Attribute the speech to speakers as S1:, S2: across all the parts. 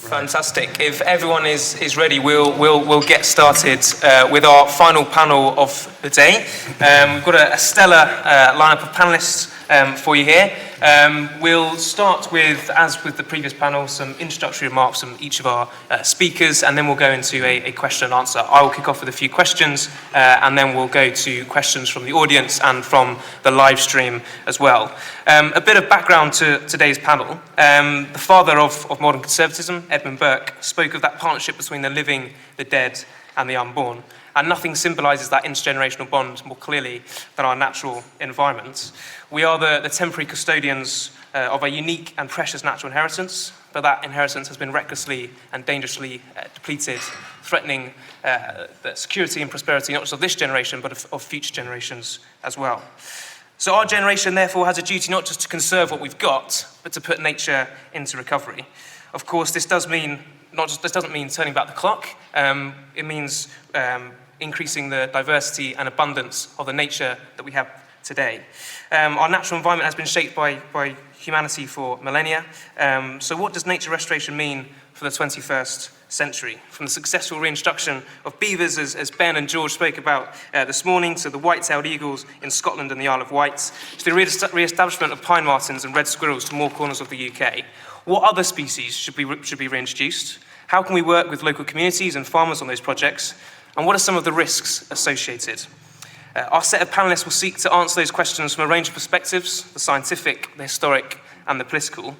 S1: Fantastic. If everyone is ready, we'll get started with our final panel of the day. We've got a stellar lineup of panelists for you here. We'll start with, as with the previous panel, some introductory remarks from each of our speakers, and then we'll go into a question and answer. I will kick off with a few questions, and then we'll go to questions from the audience and from the live stream as well. A bit of background to today's panel. The father of modern conservatism, Edmund Burke, spoke of that partnership between the living, the dead, and the unborn. And nothing symbolises that intergenerational bond more clearly than our natural environment. We are the temporary custodians of a unique and precious natural inheritance, but that inheritance has been recklessly and dangerously depleted, threatening the security and prosperity not just of this generation, but of future generations as well. So our generation, therefore, has a duty not just to conserve what we've got, but to put nature into recovery. Of course, this doesn't mean turning back the clock. It means increasing the diversity and abundance of the nature that we have today. Our natural environment has been shaped by humanity for millennia. So what does nature restoration mean for the 21st century? From the successful reintroduction of beavers, as Ben and George spoke about this morning, to the white-tailed eagles in Scotland and the Isle of Wight, to the re-establishment of pine martens and red squirrels to more corners of the UK. What other species should be reintroduced? How can we work with local communities and farmers on those projects? And what are some of the risks associated? Our set of panelists will seek to answer those questions from a range of perspectives: the scientific, the historic, and the political.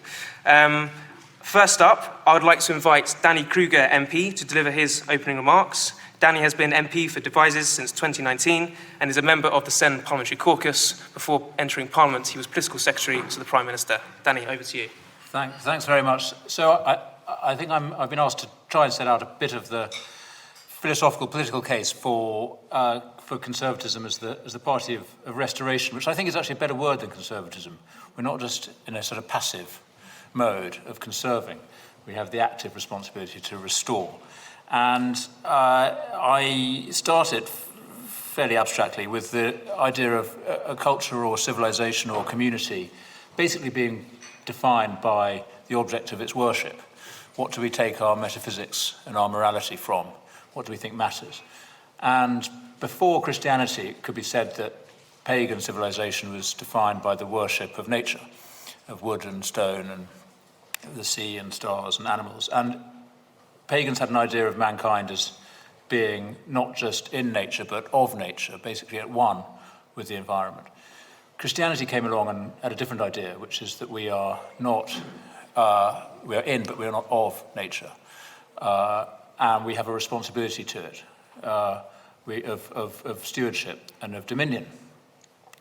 S1: First up, I would like to invite Danny Kruger MP to deliver his opening remarks. Danny has been MP for Devizes since 2019 and is a member of the Sen Parliamentary Caucus. Before entering Parliament, he was Political Secretary to the Prime Minister. Danny, over to you.
S2: Thanks very much. So I think I've been asked to try and set out a bit of the philosophical, political case for conservatism as the party of restoration, which I think is actually a better word than conservatism. We're not just in a sort of passive mode of conserving. We have the active responsibility to restore. And I started fairly abstractly with the idea of a culture or civilization or community basically being defined by the object of its worship. What do we take our metaphysics and our morality from? What do we think matters? And before Christianity, it could be said that pagan civilization was defined by the worship of nature, of wood and stone and the sea and stars and animals. And pagans had an idea of mankind as being not just in nature, but of nature, basically at one with the environment. Christianity came along and had a different idea, which is that we are not, we are in, but we are not of nature. And we have a responsibility to it, of stewardship and of dominion.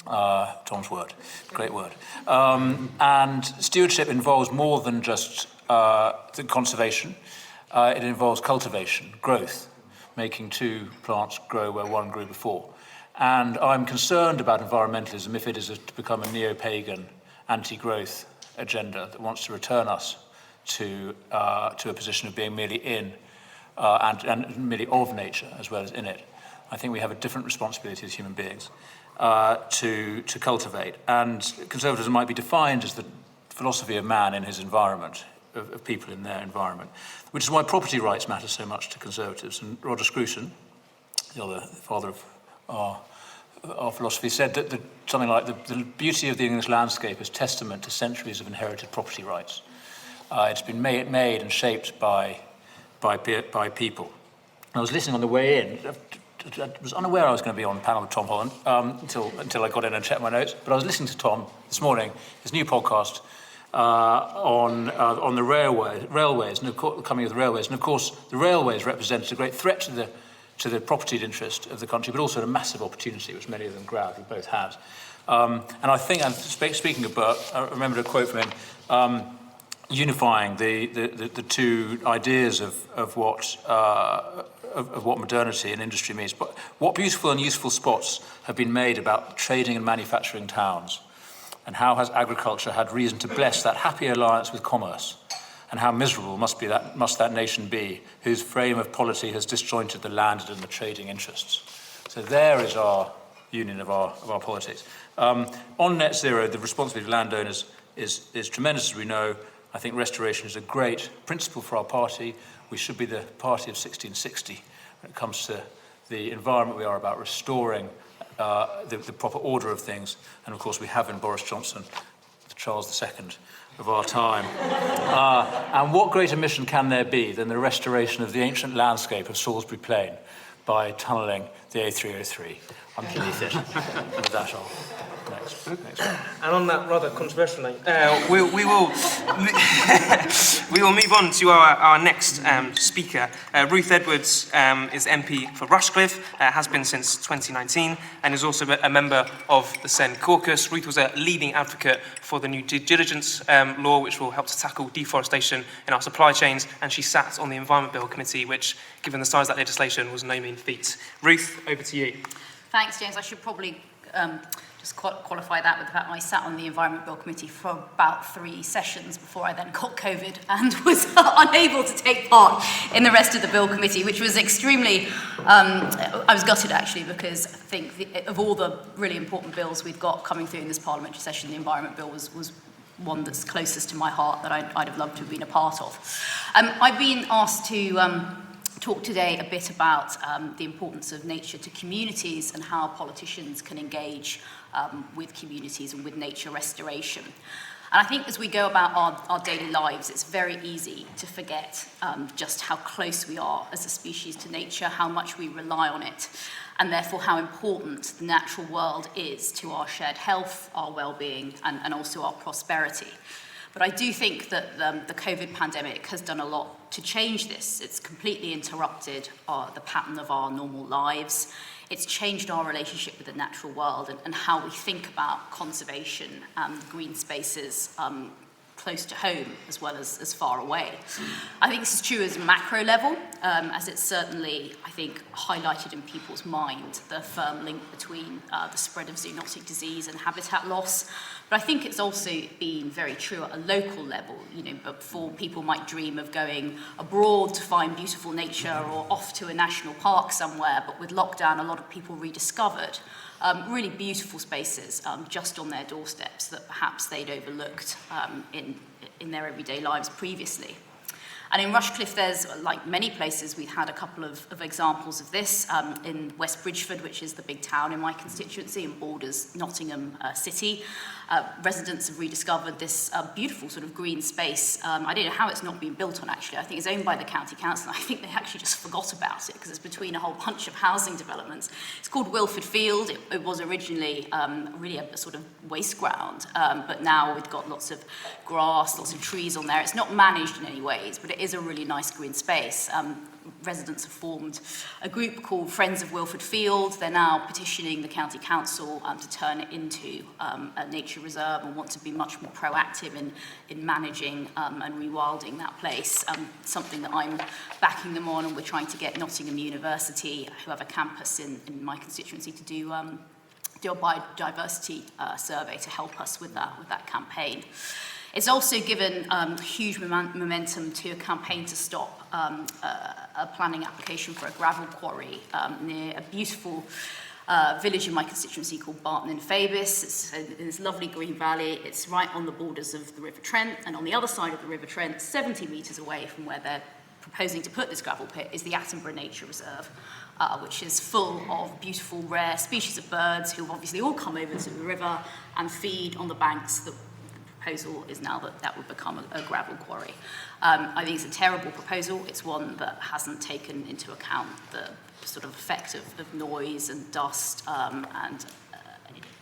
S2: Tom's word, great word. And stewardship involves more than just the conservation. It involves cultivation, growth, making two plants grow where one grew before. And I'm concerned about environmentalism if it is to become a neo-pagan anti-growth agenda that wants to return us to a position of being merely in and merely of nature as well as in it. I think we have a different responsibility as human beings to cultivate. And conservatism might be defined as the philosophy of man in his environment, of people in their environment, which is why property rights matter so much to conservatives. And Roger Scruton, the other father of our philosophy, said that something like the beauty of the English landscape is testament to centuries of inherited property rights. It's been made and shaped by people. I was listening on the way in. I was unaware I was going to be on the panel with Tom Holland until I got in and checked my notes. But I was listening to Tom this morning, his new podcast on the railways, and of course, the coming of the railways. And of course, the railways represented a great threat to the propertied interest of the country, but also a massive opportunity, which many of them grabbed, we both have. And I think, and speaking of Burke, I remembered a quote from him, unifying the two ideas of what modernity and industry means. But what beautiful and useful spots have been made about trading and manufacturing towns, and how has agriculture had reason to bless that happy alliance with commerce, and how miserable must that nation be whose frame of polity has disjointed the landed and the trading interests. So there is our union of our politics. On net zero, the responsibility of landowners is tremendous, as we know. I think restoration is a great principle for our party. We should be the party of 1660 when it comes to the environment we are about, restoring the proper order of things. And of course we have in Boris Johnson, the Charles II of our time. And what greater mission can there be than the restoration of the ancient landscape of Salisbury Plain by tunnelling the A303 underneath it? And with that, I'll next one.
S1: And on that rather controversial note, we will move on to our next speaker. Ruth Edwards is MP for Rushcliffe, has been since 2019, and is also a member of the Sen Caucus. Ruth was a leading advocate for the new due diligence law, which will help to tackle deforestation in our supply chains, and she sat on the Environment Bill Committee, which, given the size of that legislation, was no mean feat. Ruth, over to you.
S3: Thanks, James. I should probably just qualify that with the fact I sat on the Environment Bill Committee for about 3 sessions before I then got COVID and was unable to take part in the rest of the Bill Committee, which was extremely, I was gutted actually, because I think of all the really important bills we've got coming through in this parliamentary session, the Environment Bill was one that's closest to my heart that I'd have loved to have been a part of. I've been asked to talk today a bit about the importance of nature to communities and how politicians can engage with communities and with nature restoration. And I think as we go about our daily lives, it's very easy to forget just how close we are as a species to nature, how much we rely on it, and therefore how important the natural world is to our shared health, our well-being, and also our prosperity. But I do think that the COVID pandemic has done a lot to change this. It's completely interrupted the pattern of our normal lives. It's changed our relationship with the natural world and how we think about conservation and green spaces close to home as well as far away. I think this is true as a macro level, as it's certainly, I think, highlighted in people's mind the firm link between the spread of zoonotic disease and habitat loss. But I think it's also been very true at a local level. You know, before people might dream of going abroad to find beautiful nature or off to a national park somewhere, but with lockdown, a lot of people rediscovered really beautiful spaces just on their doorsteps that perhaps they'd overlooked in their everyday lives previously. And in Rushcliffe, there's, like many places, we've had a couple of examples of this. In West Bridgeford, which is the big town in my constituency and borders Nottingham City, residents have rediscovered this beautiful sort of green space. I don't know how it's not been built on, actually. I think it's owned by the county council. I think they actually just forgot about it because it's between a whole bunch of housing developments. It's called Wilford Field. It was originally really a sort of waste ground, but now we've got lots of grass, lots of trees on there. It's not managed in any ways, but it is a really nice green space. Residents have formed a group called Friends of Wilford Field. They're now petitioning the county council to turn it into a nature reserve and want to be much more proactive in managing and rewilding that place. Something that I'm backing them on, and we're trying to get Nottingham University, who have a campus in my constituency, to do a biodiversity survey to help us with that campaign. It's also given huge momentum to a campaign to stop a planning application for a gravel quarry near a beautiful village in my constituency called Barton in Fabis. It's in this lovely green valley. It's right on the borders of the River Trent, and on the other side of the River Trent, 70 metres away from where they're proposing to put this gravel pit, is the Attenborough Nature Reserve, which is full of beautiful, rare species of birds who obviously all come over to the river and feed on the banks. The proposal is now that would become a gravel quarry. I think it's a terrible proposal. It's one that hasn't taken into account the sort of effect of noise and dust and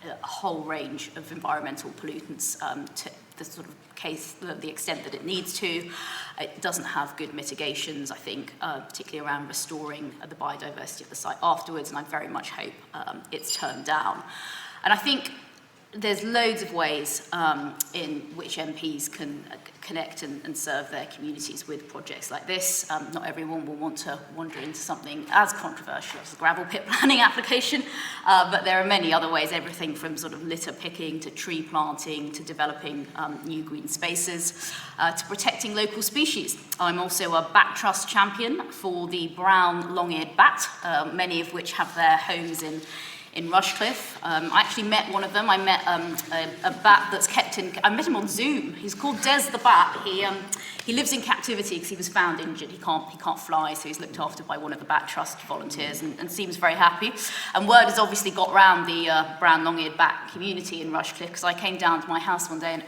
S3: a whole range of environmental pollutants to the sort of case, the extent that it needs to. It doesn't have good mitigations, I think, particularly around restoring the biodiversity of the site afterwards, and I very much hope it's turned down. And I think there's loads of ways in which MPs can connect and serve their communities with projects like this. Not everyone will want to wander into something as controversial as the gravel pit planning application, but there are many other ways, everything from sort of litter picking to tree planting to developing new green spaces to protecting local species. I'm also a bat trust champion for the brown long-eared bat, many of which have their homes in in Rushcliffe. I actually met one of them. I met a bat that's kept in, I met him on Zoom. He's called Des the Bat. He lives in captivity because he was found injured. He can't fly, so he's looked after by one of the Bat Trust volunteers and seems very happy. And word has obviously got round the brown long-eared bat community in Rushcliffe, because I came down to my house one day and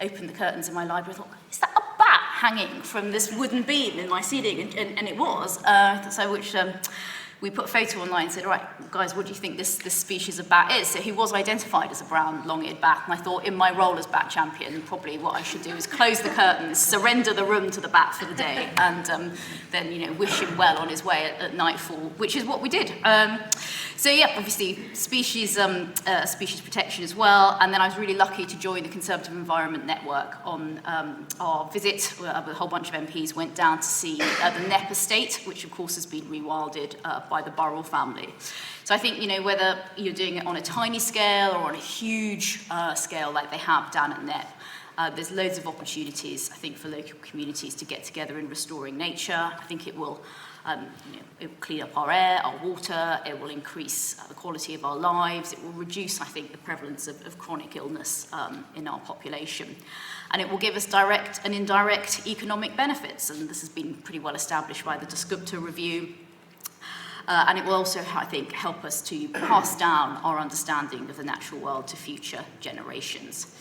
S3: opened the curtains in my library. I thought, is that a bat hanging from this wooden beam in my ceiling? And it was. We put a photo online and said, all right, guys, what do you think this species of bat is? So he was identified as a brown long-eared bat, and I thought in my role as bat champion, probably what I should do is close the curtains, surrender the room to the bat for the day, and then, wish him well on his way at nightfall, which is what we did. So yeah, obviously species protection as well, and then I was really lucky to join the Conservative Environment Network on our visit. A whole bunch of MPs went down to see the Knepp estate, which of course has been rewilded by the Burrell family. So I think, whether you're doing it on a tiny scale or on a huge scale like they have down at Knepp, there's loads of opportunities, I think, for local communities to get together in restoring nature. I think it will it will clean up our air, our water, it will increase the quality of our lives, it will reduce, I think, the prevalence of chronic illness in our population. And it will give us direct and indirect economic benefits, and this has been pretty well established by the Descriptor Review. And it will also, I think, help us to pass down our understanding of the natural world to future generations.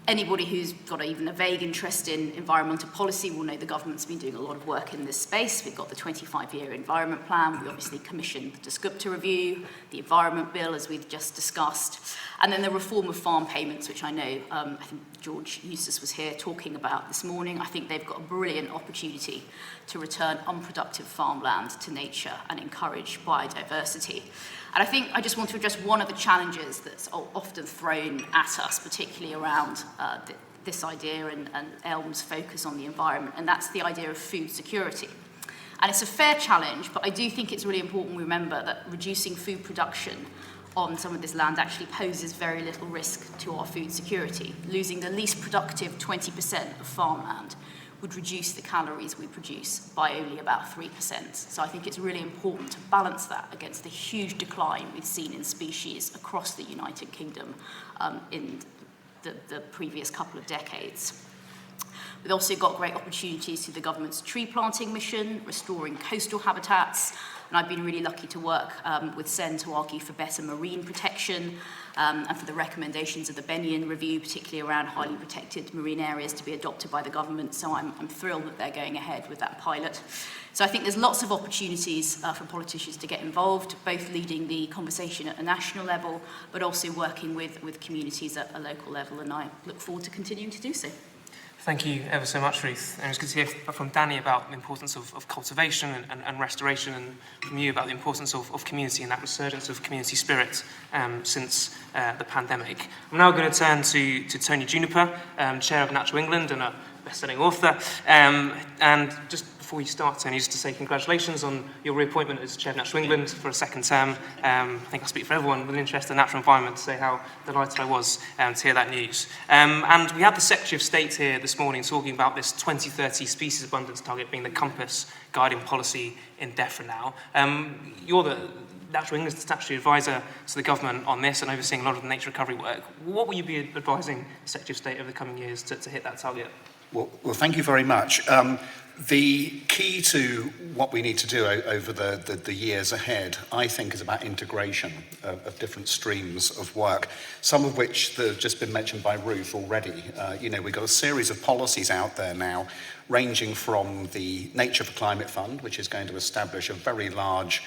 S3: Anybody who's got even a vague interest in environmental policy will know the government's been doing a lot of work in this space. We've got the 25-year environment plan. We obviously commissioned the Descriptor Review, the Environment Bill, as we've just discussed, and then the reform of farm payments, which I know, I think George Eustace was here talking about this morning. I think they've got a brilliant opportunity to return unproductive farmland to nature and encourage biodiversity. And I think I just want to address one of the challenges that's often thrown at us, particularly around this idea and Elm's focus on the environment, and that's the idea of food security. And it's a fair challenge, but I do think it's really important we remember that reducing food production on some of this land actually poses very little risk to our food security. Losing the least productive 20% of farmland would reduce the calories we produce by only about 3%. So I think it's really important to balance that against the huge decline we've seen in species across the United Kingdom in the previous couple of decades. We've also got great opportunities through the government's tree planting mission, restoring coastal habitats, and I've been really lucky to work with SEN to argue for better marine protection and for the recommendations of the Bennion Review, particularly around highly protected marine areas to be adopted by the government. So I'm thrilled that they're going ahead with that pilot. So I think there's lots of opportunities for politicians to get involved, both leading the conversation at a national level, but also working with communities at a local level, and I look forward to continuing to do so.
S1: Thank you ever so much, Ruth. And it's good to hear from Danny about the importance of cultivation and restoration, and from you about the importance of community and that resurgence of community spirit since the pandemic. I'm now going to turn to Tony Juniper, Chair of Natural England and a best-selling author. And just before you start, Tony, just to say congratulations on your reappointment as Chair of Natural England for a second term. I think I speak for everyone with an interest in natural environment to say how delighted I was to hear that news. And we had the Secretary of State here this morning talking about this 2030 species abundance target being the compass guiding policy in DEFRA now. You're the Natural England's statutory advisor to the government on this and overseeing a lot of the nature recovery work. What will you be advising the Secretary of State over the coming years to hit that target?
S4: Well, thank you very much. The key to what we need to do over the years ahead, I think, is about integration of different streams of work, some of which have just been mentioned by Ruth already. We've got a series of policies out there now, ranging from the Nature for Climate Fund, which is going to establish a very large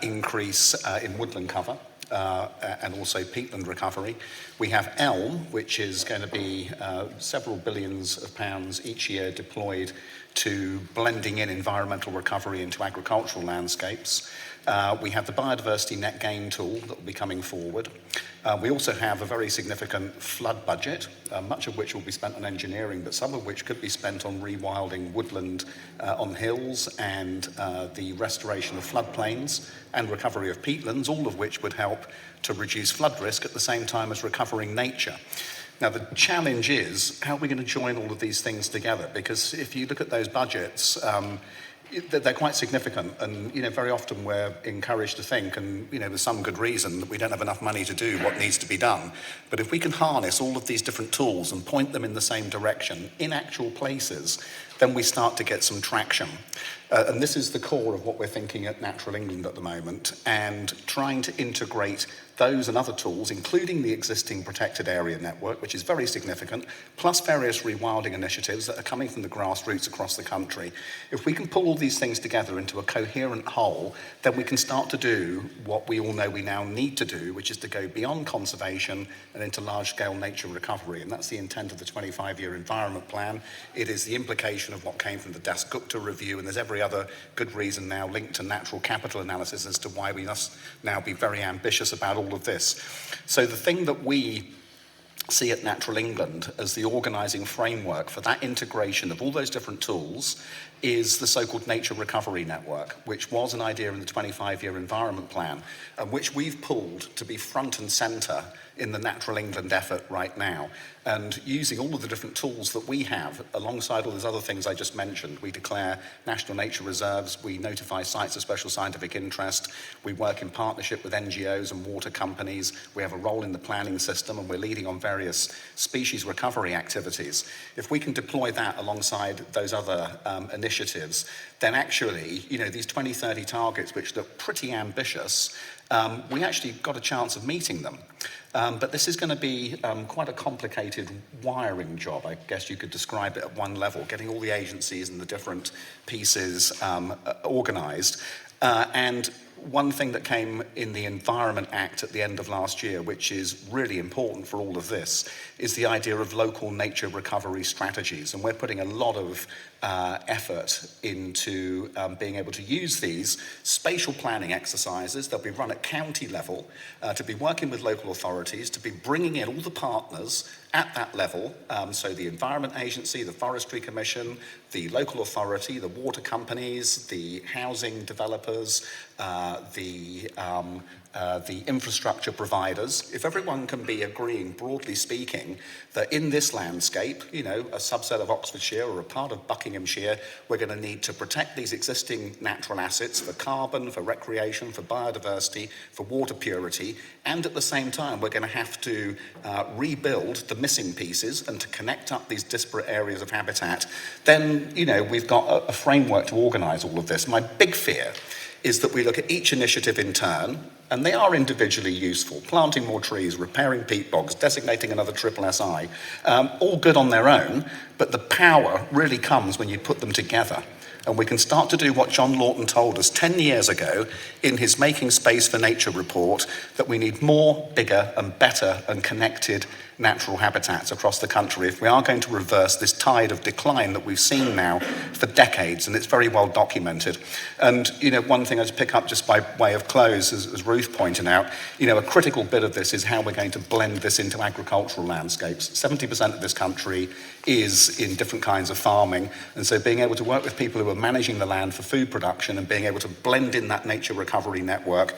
S4: increase in woodland cover, and also peatland recovery. We have Elm, which is going to be several billions of pounds each year deployed to blending in environmental recovery into agricultural landscapes. We have the biodiversity net gain tool that will be coming forward. We also have a very significant flood budget, much of which will be spent on engineering, but some of which could be spent on rewilding woodland on hills and the restoration of floodplains and recovery of peatlands, all of which would help to reduce flood risk at the same time as recovering nature. Now, the challenge is, how are we going to join all of these things together? Because if you look at those budgets, they're quite significant, and very often we're encouraged to think, and with some good reason, that we don't have enough money to do what needs to be done. But if we can harness all of these different tools and point them in the same direction in actual places, then we start to get some traction. And this is the core of what we're thinking at Natural England at the moment, and trying to integrate those and other tools, including the existing protected area network, which is very significant, plus various rewilding initiatives that are coming from the grassroots across the country. If we can pull all these things together into a coherent whole, then we can start to do what we all know we now need to do, which is to go beyond conservation and into large-scale nature recovery. And that's the intent of the 25-year environment plan. It is the implication of what came from the Dasgupta review, and there's every other good reason now linked to natural capital analysis as to why we must now be very ambitious about all of this. So the thing that we see at Natural England as the organising framework for that integration of all those different tools is the so-called Nature Recovery Network, which was an idea in the 25-year environment plan, and which we've pulled to be front and centre in the Natural England effort right now. And using all of the different tools that we have, alongside all those other things I just mentioned, we declare national nature reserves, we notify sites of special scientific interest, we work in partnership with NGOs and water companies, we have a role in the planning system, and we're leading on various species recovery activities. If we can deploy that alongside those other initiatives, then actually, these 2030 targets, which look pretty ambitious, we actually got a chance of meeting them. But this is going to be quite a complicated wiring job, I guess you could describe it at one level, getting all the agencies and the different pieces organised. And one thing that came in the Environment Act at the end of last year, which is really important for all of this, is the idea of local nature recovery strategies. And we're putting a lot of effort into being able to use these spatial planning exercises. They'll be run at county level, to be working with local authorities, to be bringing in all the partners at that level, so the Environment Agency, the Forestry Commission, the local authority, the water companies, the housing developers, the infrastructure providers. If everyone can be agreeing, broadly speaking, that in this landscape, a subset of Oxfordshire or a part of Buckinghamshire, we're going to need to protect these existing natural assets for carbon, for recreation, for biodiversity, for water purity, and at the same time, we're going to have to rebuild the missing pieces and to connect up these disparate areas of habitat, then, we've got a framework to organise all of this. My big fear is that we look at each initiative in turn, and they are individually useful. Planting more trees, repairing peat bogs, designating another triple SI, all good on their own, but the power really comes when you put them together. And we can start to do what John Lawton told us 10 years ago in his Making Space for Nature report, that we need more, bigger and better and connected natural habitats across the country if we are going to reverse this tide of decline that we've seen now for decades, and it's very well documented. And, one thing I just pick up just by way of close, as Ruth pointed out, a critical bit of this is how we're going to blend this into agricultural landscapes. 70% of this country is in different kinds of farming, and so being able to work with people who are managing the land for food production and being able to blend in that nature recovery network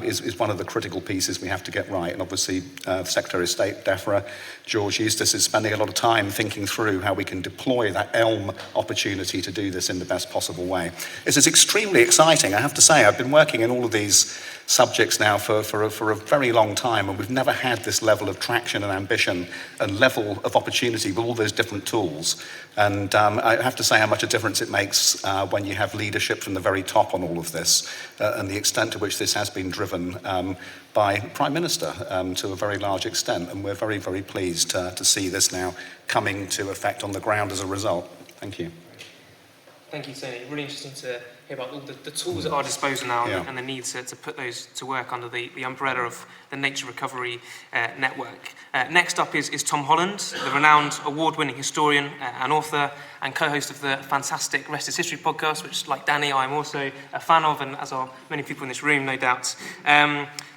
S4: is one of the critical pieces we have to get right. And obviously, the Secretary of State, DEFRA, George Eustace, is spending a lot of time thinking through how we can deploy that ELM opportunity to do this in the best possible way. This is extremely exciting. I have to say, I've been working in all of these subjects now for a very long time, and we've never had this level of traction and ambition and level of opportunity with all those different tools. And I have to say how much a difference it makes when you have leadership from the very top on all of this, and the extent to which this has been driven by Prime Minister to a very large extent. And we're very, very pleased to see this now coming to effect on the ground as a result. Thank you.
S1: Thank you, Tony. Really interesting to hear about all the tools at our disposal now, and the need to put those to work under the umbrella of the Nature Recovery Network. Next up is Tom Holland, the renowned award-winning historian and author and co-host of the fantastic Rest is History podcast, which, like Danny, I'm also a fan of, and as are many people in this room, no doubt.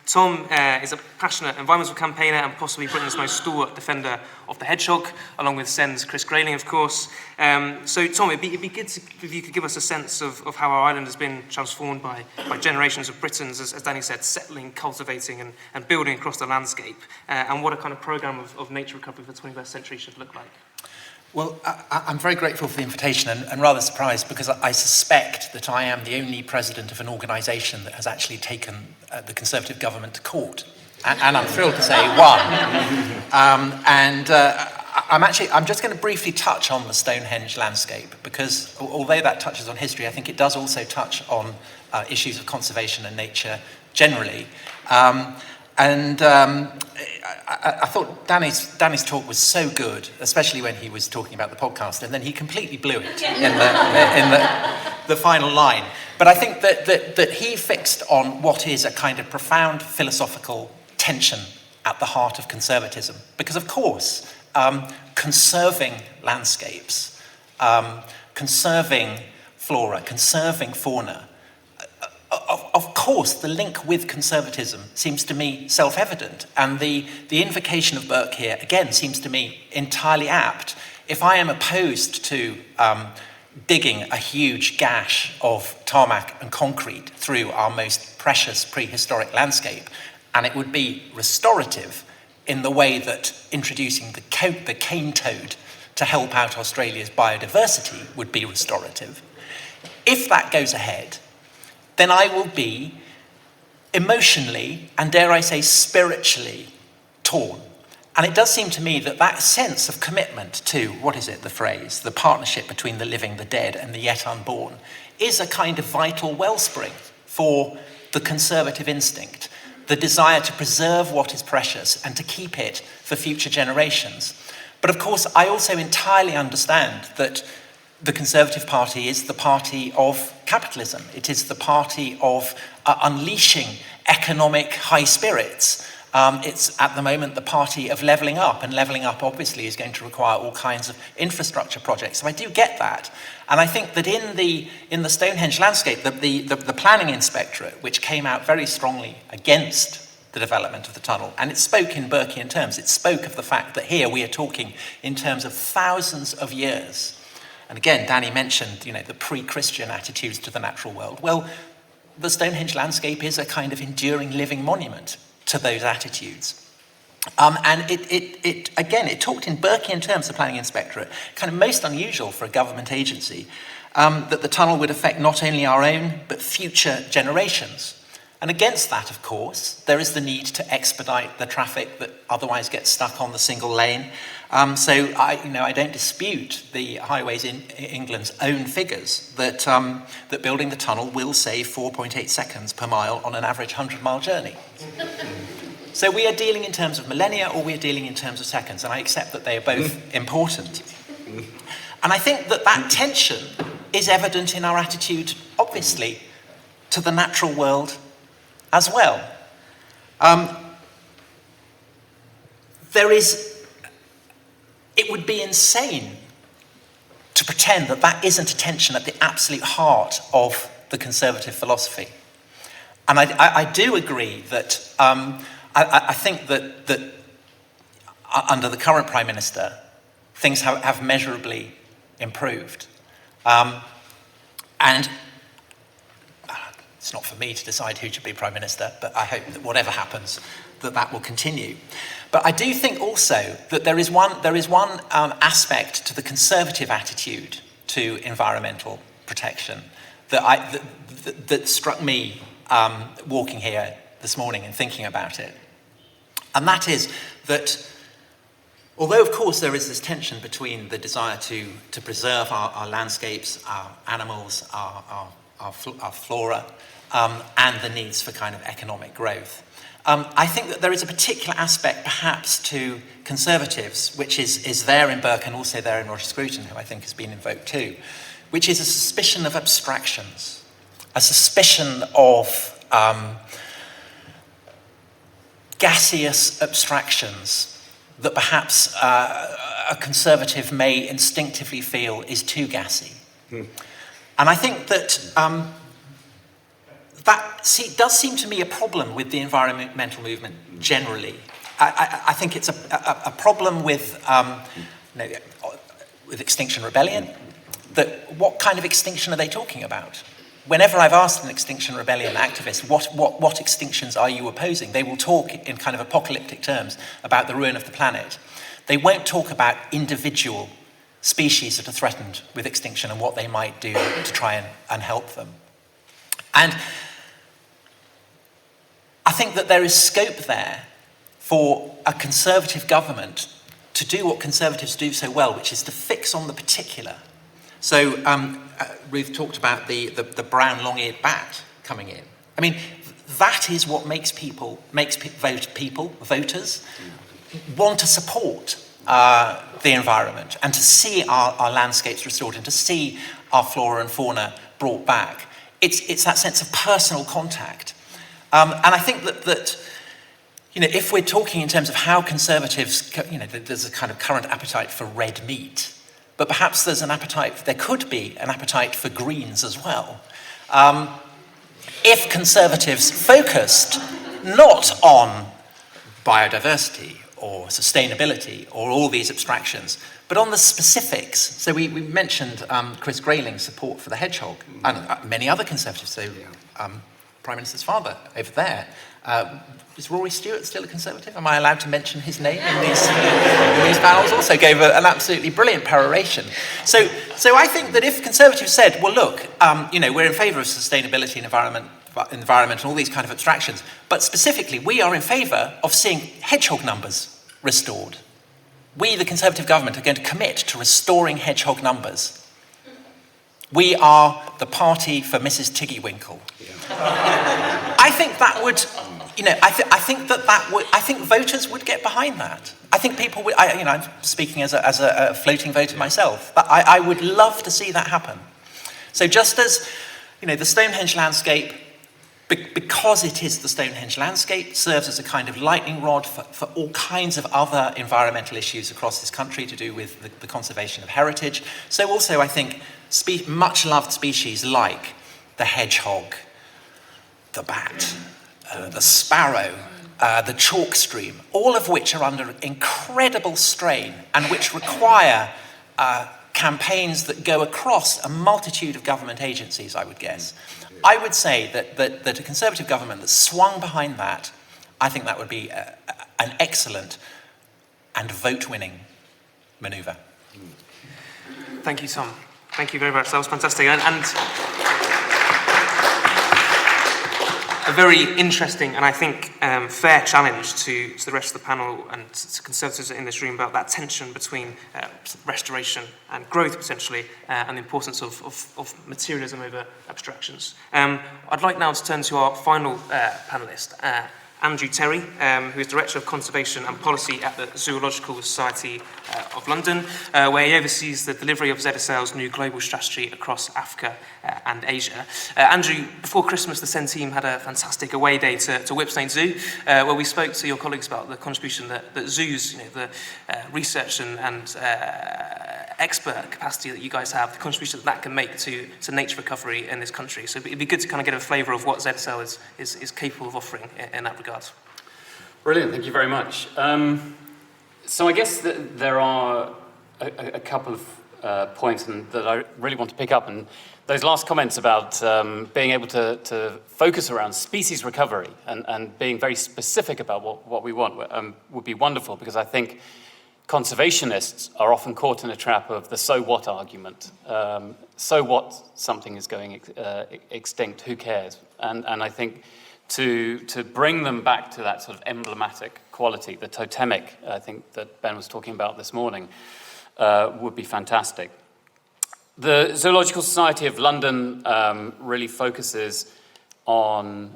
S1: Tom is a passionate environmental campaigner and possibly Britain's most stalwart defender of the hedgehog, along with SEN's Chris Grayling, of course. So, Tom, it'd be good if you could give us a sense of how our island has been transformed by generations of Britons, as Danny said, settling, cultivating and building across the landscape, and what a kind of programme of nature recovery for the 21st century should look like.
S5: Well, I'm very grateful for the invitation and rather surprised because I suspect that I am the only president of an organisation that has actually taken the Conservative government to court. And I'm thrilled to say won. I'm just going to briefly touch on the Stonehenge landscape because although that touches on history, I think it does also touch on issues of conservation and nature generally. I thought Danny's talk was so good, especially when he was talking about the podcast, and then he completely blew it in the final line. But I think that he fixed on what is a kind of profound philosophical tension at the heart of conservatism. Because, of course, conserving landscapes, conserving flora, conserving fauna, of course, the link with conservatism seems to me self-evident, and the invocation of Burke here, again, seems to me entirely apt. If I am opposed to digging a huge gash of tarmac and concrete through our most precious prehistoric landscape, and it would be restorative in the way that introducing the cane toad to help out Australia's biodiversity would be restorative, if that goes ahead, then I will be emotionally and, dare I say, spiritually torn. And it does seem to me that that sense of commitment to, what is it, the phrase, the partnership between the living, the dead, and the yet unborn, is a kind of vital wellspring for the conservative instinct, the desire to preserve what is precious and to keep it for future generations. But of course, I also entirely understand that the Conservative Party is the party of capitalism. It is the party of unleashing economic high spirits. It's at the moment the party of levelling up, and levelling up obviously is going to require all kinds of infrastructure projects. So I do get that. And I think that in the Stonehenge landscape, the planning inspectorate, which came out very strongly against the development of the tunnel, and it spoke in Burkean terms, it spoke of the fact that here we are talking in terms of thousands of years. And again, Danny mentioned, the pre-Christian attitudes to the natural world. Well, the Stonehenge landscape is a kind of enduring living monument to those attitudes. And it talked in Burkean terms, the planning inspectorate, kind of most unusual for a government agency, that the tunnel would affect not only our own, but future generations. And against that, of course, there is the need to expedite the traffic that otherwise gets stuck on the single lane. So I don't dispute the Highways in England's own figures that building the tunnel will save 4.8 seconds per mile on an average 100-mile journey. So we are dealing in terms of millennia, or we are dealing in terms of seconds, and I accept that they are both important. And I think that tension is evident in our attitude, obviously, to the natural world as well. It would be insane to pretend that that isn't a tension at the absolute heart of the conservative philosophy. And I do agree that I think that under the current Prime Minister, things have measurably improved. And it's not for me to decide who should be Prime Minister, but I hope that whatever happens, that will continue. But I do think also that there is one aspect to the conservative attitude to environmental protection that struck me walking here this morning and thinking about it. And that is that although, of course, there is this tension between the desire to preserve our landscapes, our animals, our flora, and the needs for kind of economic growth, I think that there is a particular aspect, perhaps, to conservatives, which is there in Burke and also there in Roger Scruton, who I think has been invoked too, which is a suspicion of abstractions, a suspicion of gaseous abstractions that perhaps a conservative may instinctively feel is too gassy. And I think that does seem to me a problem with the environmental movement generally. I think it's a problem with Extinction Rebellion. That what kind of extinction are they talking about? Whenever I've asked an Extinction Rebellion activist, what extinctions are you opposing? They will talk in kind of apocalyptic terms about the ruin of the planet. They won't talk about individual species that are threatened with extinction and what they might do to try and help them. And I think that there is scope there for a Conservative government to do what Conservatives do so well, which is to fix on the particular. So Ruth talked about the brown long-eared bat coming in. I mean, that is what makes voters, want to support the environment and to see our landscapes restored and to see our flora and fauna brought back. It's that sense of personal contact. And I think that if we're talking in terms of how Conservatives, there's a kind of current appetite for red meat, but perhaps there could be an appetite for greens as well. If Conservatives focused not on biodiversity or sustainability or all these abstractions, but on the specifics. So we mentioned Chris Grayling's support for the hedgehog, and many other Conservatives, so Prime Minister's father over there. Is Rory Stewart still a Conservative? Am I allowed to mention his name in these panels? Also gave an absolutely brilliant peroration. So I think that if Conservatives said, well, look, we're in favour of sustainability and environment and all these kind of abstractions, but specifically we are in favour of seeing hedgehog numbers restored. We, the Conservative government, are going to commit to restoring hedgehog numbers. We are the party for Mrs. Tiggywinkle. Yeah. I think that would, I think voters would get behind that. I think people would, I'm speaking as a floating voter myself, but I would love to see that happen. So just as, the Stonehenge landscape, because it is the Stonehenge landscape, serves as a kind of lightning rod for all kinds of other environmental issues across this country to do with the conservation of heritage. So also, I think, much-loved species like the hedgehog, the bat, the sparrow, the chalk stream, all of which are under incredible strain and which require campaigns that go across a multitude of government agencies, I would guess. I would say that a Conservative government that swung behind that, I think that would be an excellent and vote-winning manoeuvre.
S1: Thank you, Tom. Thank you very much. That was fantastic. And a very interesting and I think fair challenge to the rest of the panel and to Conservatives in this room about that tension between restoration and growth potentially and the importance of materialism over abstractions. I'd like now to turn to our final panellist, Andrew Terry, who is Director of Conservation and Policy at the Zoological Society of London, where he oversees the delivery of ZSL's new global strategy across Africa and Asia. Andrew, before Christmas, the SEND team had a fantastic away day to Whipsnade Zoo, where we spoke to your colleagues about the contribution that zoos, the research and expert capacity that you guys have, the contribution that can make to nature recovery in this country. So it'd be good to kind of get a flavour of what ZSL is capable of offering in that regard.
S6: Brilliant, thank you very much. So I guess that there are a couple of points that I really want to pick up, and those last comments about being able to focus around species recovery and being very specific about what we want would be wonderful, because I think conservationists are often caught in a trap of the so what argument. So what something is going extinct, who cares? And I think to bring them back to that sort of emblematic quality, the totemic, I think that Ben was talking about this morning, would be fantastic. The Zoological Society of London really focuses on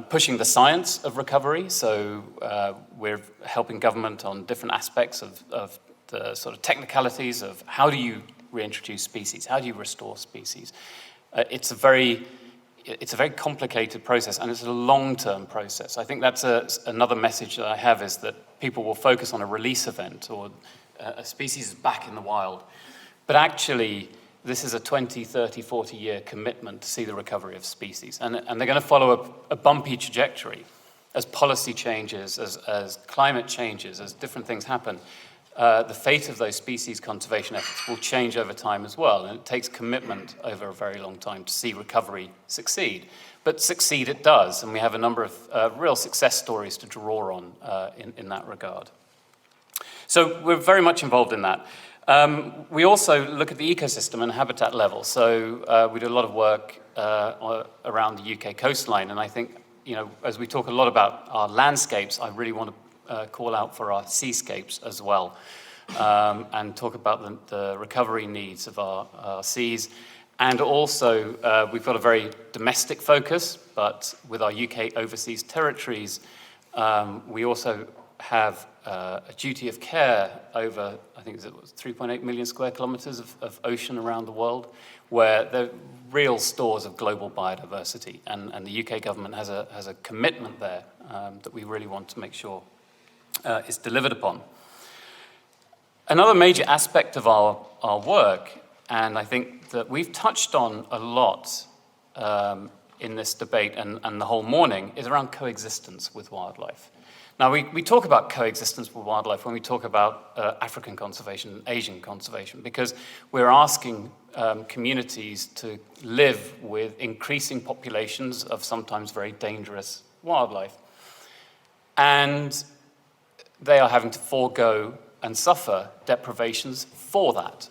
S6: pushing the science of recovery. So we're helping government on different aspects of the sort of technicalities of how do you reintroduce species, how do you restore species. It's a very complicated process, and it's a long-term process. I think that's another message that I have, is that people will focus on a release event or a species is back in the wild. But actually, this is a 20, 30, 40-year commitment to see the recovery of species. And they're going to follow a bumpy trajectory as policy changes, as climate changes, as different things happen. The fate of those species conservation efforts will change over time as well. And it takes commitment over a very long time to see recovery succeed. But succeed it does. And we have a number of real success stories to draw on in that regard. So we're very much involved in that. We also look at the ecosystem and habitat level. So we do a lot of work around the UK coastline, and I think, as we talk a lot about our landscapes, I really want to call out for our seascapes as well, and talk about the recovery needs of our seas. And also, we've got a very domestic focus, but with our UK overseas territories, we also have a duty of care over, I think it was 3.8 million square kilometres of ocean around the world, where there are real stores of global biodiversity. And the UK government has a commitment there that we really want to make sure is delivered upon. Another major aspect of our work, and I think that we've touched on a lot in this debate and the whole morning, is around coexistence with wildlife. Now, we talk about coexistence with wildlife when we talk about African conservation and Asian conservation, because we're asking communities to live with increasing populations of sometimes very dangerous wildlife. And they are having to forego and suffer deprivations for that.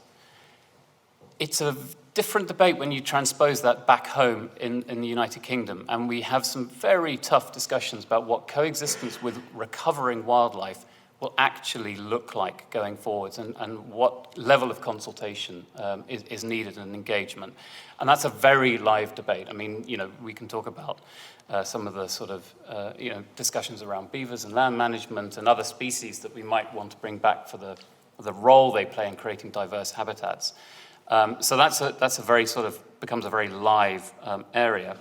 S6: It's a different debate when you transpose that back home in the United Kingdom, and we have some very tough discussions about what coexistence with recovering wildlife will actually look like going forwards, and what level of consultation is needed and engagement. And that's a very live debate. I mean, we can talk about some of the sort of, discussions around beavers and land management and other species that we might want to bring back for the role they play in creating diverse habitats. So that's a very sort of, becomes a very live area.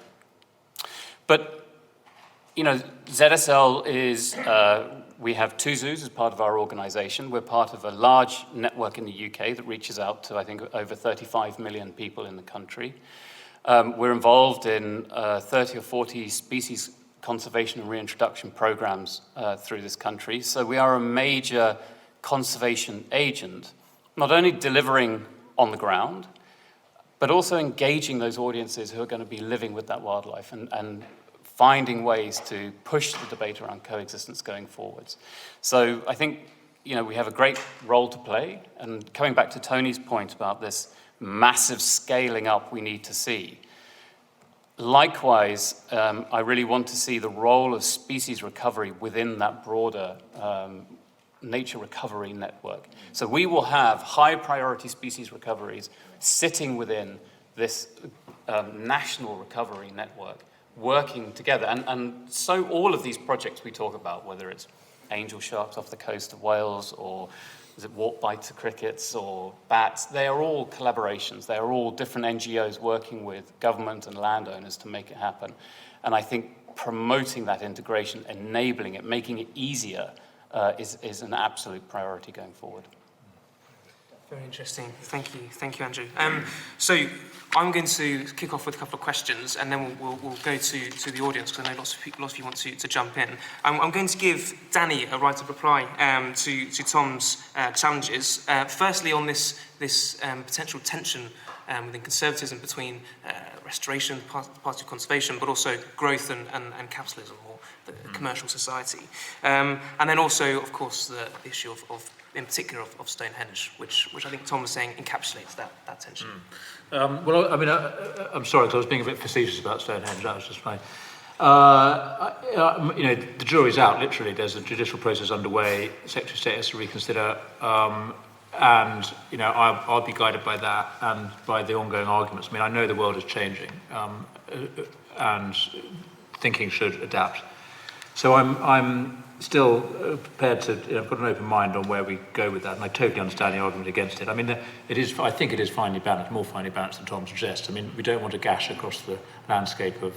S6: But, ZSL is, we have 2 zoos as part of our organisation. We're part of a large network in the UK that reaches out to, I think, over 35 million people in the country. We're involved in 30 or 40 species conservation and reintroduction programs through this country. So we are a major conservation agent, not only delivering on the ground, but also engaging those audiences who are going to be living with that wildlife and finding ways to push the debate around coexistence going forwards. So I think, we have a great role to play. And coming back to Tony's point about this massive scaling up we need to see, likewise, I really want to see the role of species recovery within that broader nature recovery network. So we will have high priority species recoveries sitting within this national recovery network, working together. And so all of these projects we talk about, whether it's angel sharks off the coast of Wales, or is it walk bites of crickets or bats, they are all collaborations. They are all different NGOs working with government and landowners to make it happen. And I think promoting that integration, enabling it, making it easier, is an absolute priority going forward.
S1: Very interesting. Thank you, Andrew. So I'm going to kick off with a couple of questions, and then we'll go to the audience, because I know lots of you want to jump in. I'm going to give Danny a right of reply to Tom's challenges. Firstly, on this potential tension within conservatism between restoration, part of conservation, but also growth and capitalism, or the commercial society. And then also, of course, the issue of in particular of Stonehenge, which I think Tom was saying encapsulates that tension.
S2: Well, I mean, I'm sorry, because I was being a bit facetious about Stonehenge. That was just fine. The jury's out, literally. There's a judicial process underway. Secretary of State has to reconsider. And, I'll be guided by that and by the ongoing arguments. I mean, I know the world is changing, and thinking should adapt. So I'm still prepared to, I've got an open mind on where we go with that, and I totally understand the argument against it. I mean, I think it is finely balanced, more finely balanced than Tom suggests. I mean, we don't want a gash across the landscape of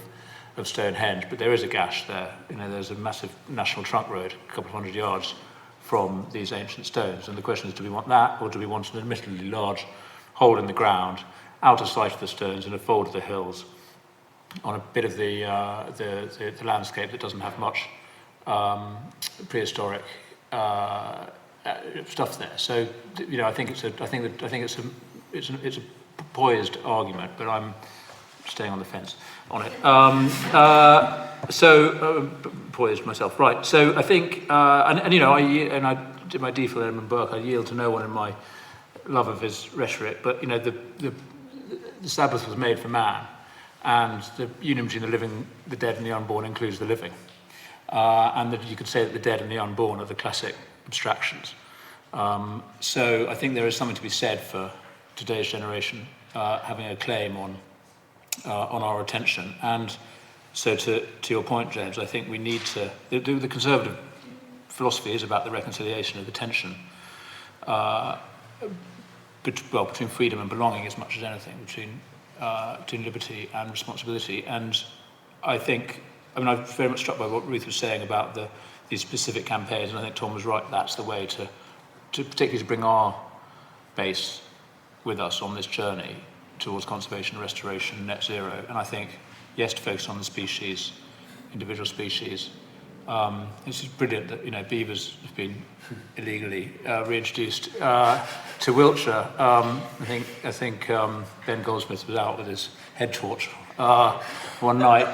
S2: Stonehenge, but there is a gash there. There's a massive national trunk road, a couple of 100 yards from these ancient stones, and the question is, do we want that, or do we want an admittedly large hole in the ground, out of sight of the stones, in a fold of the hills, on a bit of the landscape that doesn't have much prehistoric stuff there. So I think it's a poised argument, but I'm staying on the fence on it. Poised myself, right? So I think, I did my D for Edmund Burke. I yield to no one in my love of his rhetoric, but the Sabbath was made for man, and the union between the living, the dead, and the unborn includes the living, and that you could say that the dead and the unborn are the classic abstractions. So I think there is something to be said for today's generation having a claim on our attention. And so to your point, James, I think we need to, the conservative philosophy is about the reconciliation of the tension between freedom and belonging as much as anything, between liberty and responsibility. And I was very much struck by what Ruth was saying about these specific campaigns, and I think Tom was right, that's the way to particularly to bring our base with us on this journey towards conservation, restoration, net zero. And I think, yes, to focus on the species, individual species. This is brilliant that beavers have been illegally reintroduced to Wiltshire. I think Ben Goldsmith was out with his head torch one night.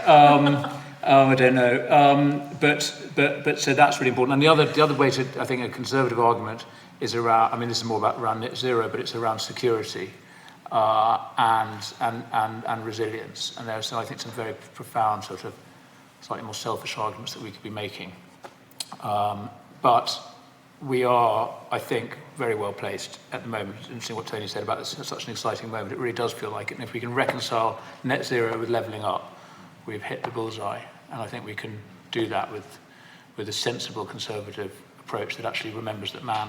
S2: I don't know, but so that's really important. And the other way to, I think, a conservative argument is around. I mean, this is more about around net zero, but it's around security and resilience. And there's, I think, some very profound sort of slightly more selfish arguments that we could be making. But we are, I think, very well placed at the moment. It's interesting what Tony said about this, such an exciting moment. It really does feel like it. And if we can reconcile net zero with levelling up, we've hit the bullseye. And I think we can do that with a sensible conservative approach that actually remembers that man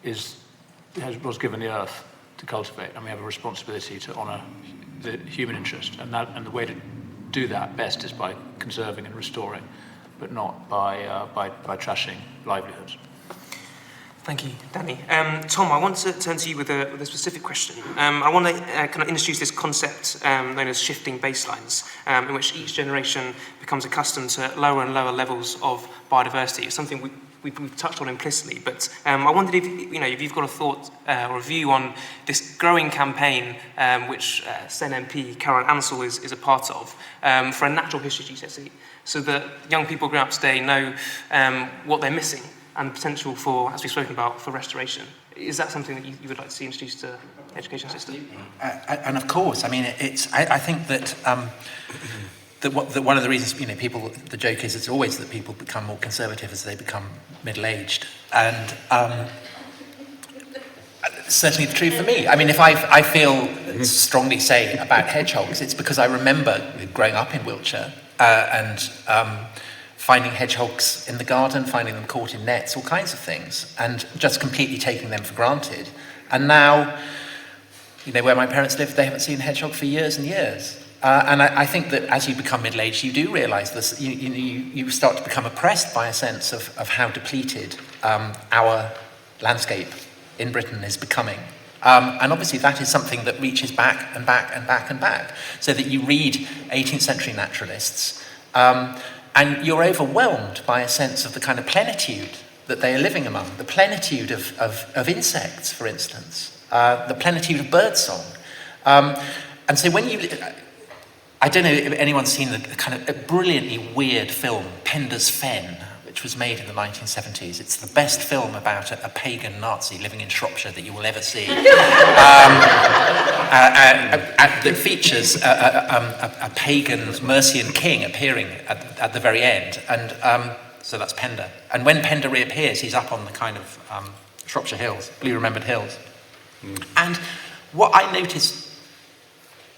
S2: was given the earth to cultivate, and we have a responsibility to honour the human interest. And the way to do that best is by conserving and restoring, but not by trashing livelihoods.
S1: Thank you, Danny. Tom, I want to turn to you with a specific question. I want to kind of introduce this concept known as shifting baselines, in which each generation becomes accustomed to lower and lower levels of biodiversity. It's something we've touched on implicitly, but I wondered if you've got a thought or a view on this growing campaign, which Sen MP Karen Ansell is a part of, for a natural history GCSE, so that young people growing up today know what they're missing and potential for, as we've spoken about, for restoration. Is that something that you would like to see introduced to the education system?
S5: And of course, I mean, I think that one of the reasons, people, the joke is, it's always that people become more conservative as they become middle-aged. And certainly true for me. I mean, if I feel strongly say about hedgehogs, it's because I remember growing up in Wiltshire and finding hedgehogs in the garden, finding them caught in nets, all kinds of things, and just completely taking them for granted. And now, where my parents live, they haven't seen a hedgehog for years and years. And I think that as you become middle-aged, you do realise this. You start to become oppressed by a sense of how depleted our landscape in Britain is becoming. And obviously that is something that reaches back and back and back and back. So that you read 18th century naturalists, and you're overwhelmed by a sense of the kind of plenitude that they are living among, the plenitude of insects, for instance, the plenitude of birdsong. And so when you... I don't know if anyone's seen the kind of a brilliantly weird film, Penda's Fen, which was made in the 1970s. It's the best film about a pagan Nazi living in Shropshire that you will ever see. That features a pagan Mercian king appearing at the very end. And so that's Penda. And when Penda reappears, he's up on the kind of Shropshire hills, blue remembered hills. And what I noticed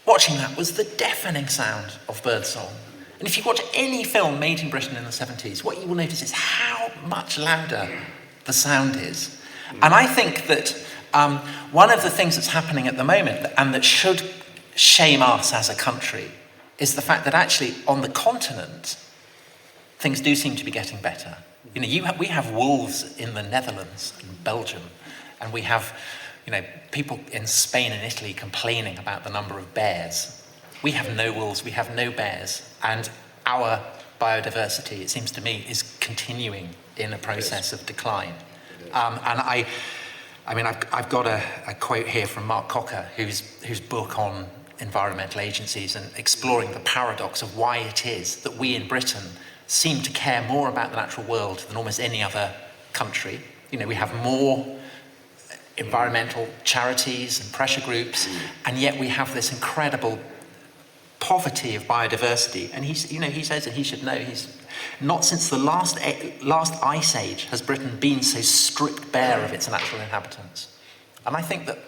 S5: watching that was the deafening sound of birdsong. And if you watch any film made in Britain in the 70s, what you will notice is how much louder the sound is. And I think that one of the things that's happening at the moment, and that should shame us as a country, is the fact that actually on the continent, things do seem to be getting better. We have wolves in the Netherlands and Belgium, and we have people in Spain and Italy complaining about the number of bears. We have no wolves, we have no bears, and our biodiversity, it seems to me, is continuing in a process of decline. And I've got a quote here from Mark Cocker, whose book on environmental agencies and exploring the paradox of why it is that we in Britain seem to care more about the natural world than almost any other country. We have more environmental charities and pressure groups, and yet we have this incredible poverty of biodiversity. And he says, and he should know, not since the last ice age has Britain been so stripped bare of its natural inhabitants. And I think that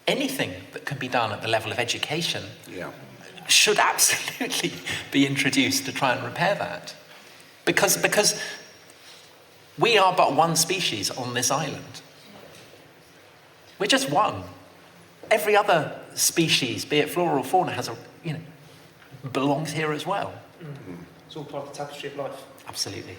S5: anything that can be done at the level of education should absolutely be introduced to try and repair that. Because we are but one species on this island. We're just one. Every other species, be it flora or fauna, belongs here as well.
S1: It's all part of the tapestry of life.
S5: Absolutely.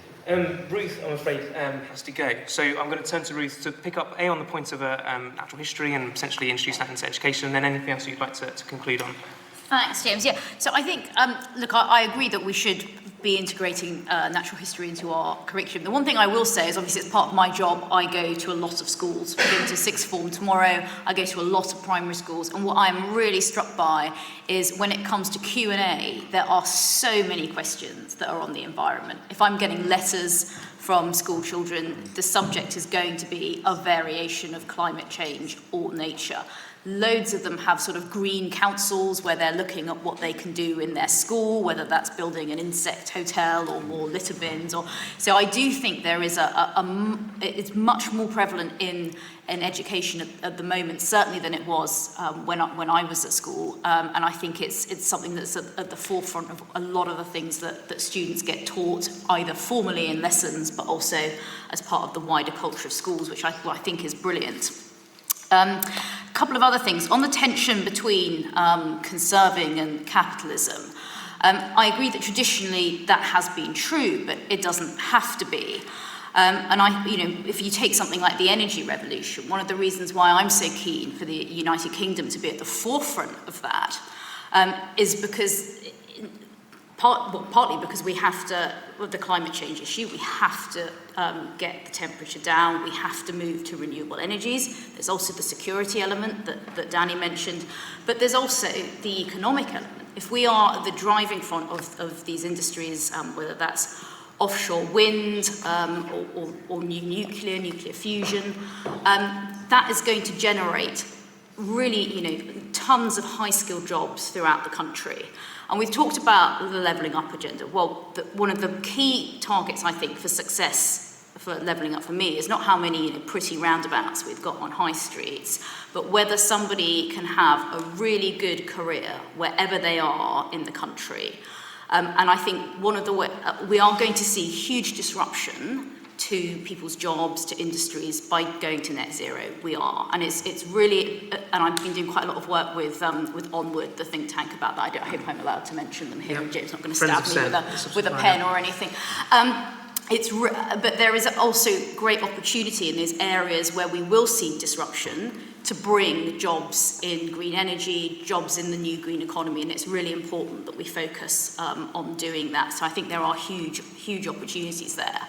S1: Ruth, I'm afraid, has to go. So I'm going to turn to Ruth to pick up, on the point of natural history and potentially introduce that into education, and then anything else you'd like to conclude on.
S3: Thanks, James. Yeah, so I think, I agree that we should be integrating natural history into our curriculum. The one thing I will say is, obviously, as part of my job, I go to a lot of schools. I'm going to sixth form tomorrow. I go to a lot of primary schools. And what I'm really struck by is when it comes to Q&A, there are so many questions that are on the environment. If I'm getting letters from school children, the subject is going to be a variation of climate change or nature. Loads of them have sort of green councils where they're looking at what they can do in their school, whether that's building an insect hotel or more litter bins. So I do think there is it's much more prevalent in education at the moment, certainly than it was when I was at school. And I think it's something that's at the forefront of a lot of the things that students get taught, either formally in lessons, but also as part of the wider culture of schools, which I think is brilliant. A couple of other things. On the tension between conserving and capitalism, I agree that traditionally that has been true, but it doesn't have to be. If you take something like the energy revolution, one of the reasons why I'm so keen for the United Kingdom to be at the forefront of that is because partly because we have to, with the climate change issue, we have to get the temperature down, we have to move to renewable energies. There's also the security element that Danny mentioned, but there's also the economic element. If we are at the driving front of these industries, whether that's offshore wind or new nuclear fusion, that is going to generate really, tons of high-skilled jobs throughout the country. And we've talked about the levelling up agenda. Well, one of the key targets, I think, for success for levelling up for me is not how many pretty roundabouts we've got on high streets, but whether somebody can have a really good career wherever they are in the country. And I think we are going to see huge disruption to people's jobs, to industries, by going to net zero. We are, and it's really, and I've been doing quite a lot of work with Onward, the think tank, about that. I hope I'm allowed to mention them here. James not going to stab me with a pen or anything. But there is also great opportunity in these areas where we will see disruption to bring jobs in green energy, jobs in the new green economy, and it's really important that we focus on doing that. So I think there are huge opportunities there.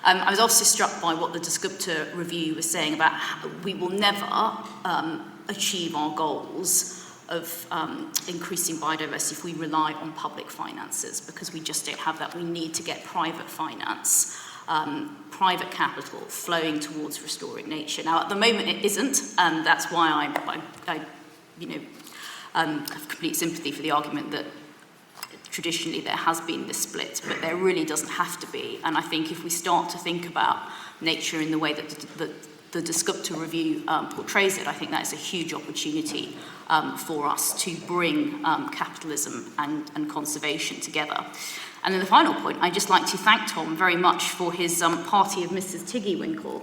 S3: I was also struck by what the Descriptor review was saying about how we will never achieve our goals of increasing biodiversity if we rely on public finances, because we just don't have that. We need to get private finance, private capital flowing towards restoring nature. Now, at the moment, it isn't, and that's why I have complete sympathy for the argument that traditionally there has been this split, but there really doesn't have to be. And I think if we start to think about nature in the way that the Descriptor review portrays it, I think that is a huge opportunity for us to bring capitalism and conservation together. And then the final point, I'd just like to thank Tom very much for his Party of Mrs. Tiggywinkle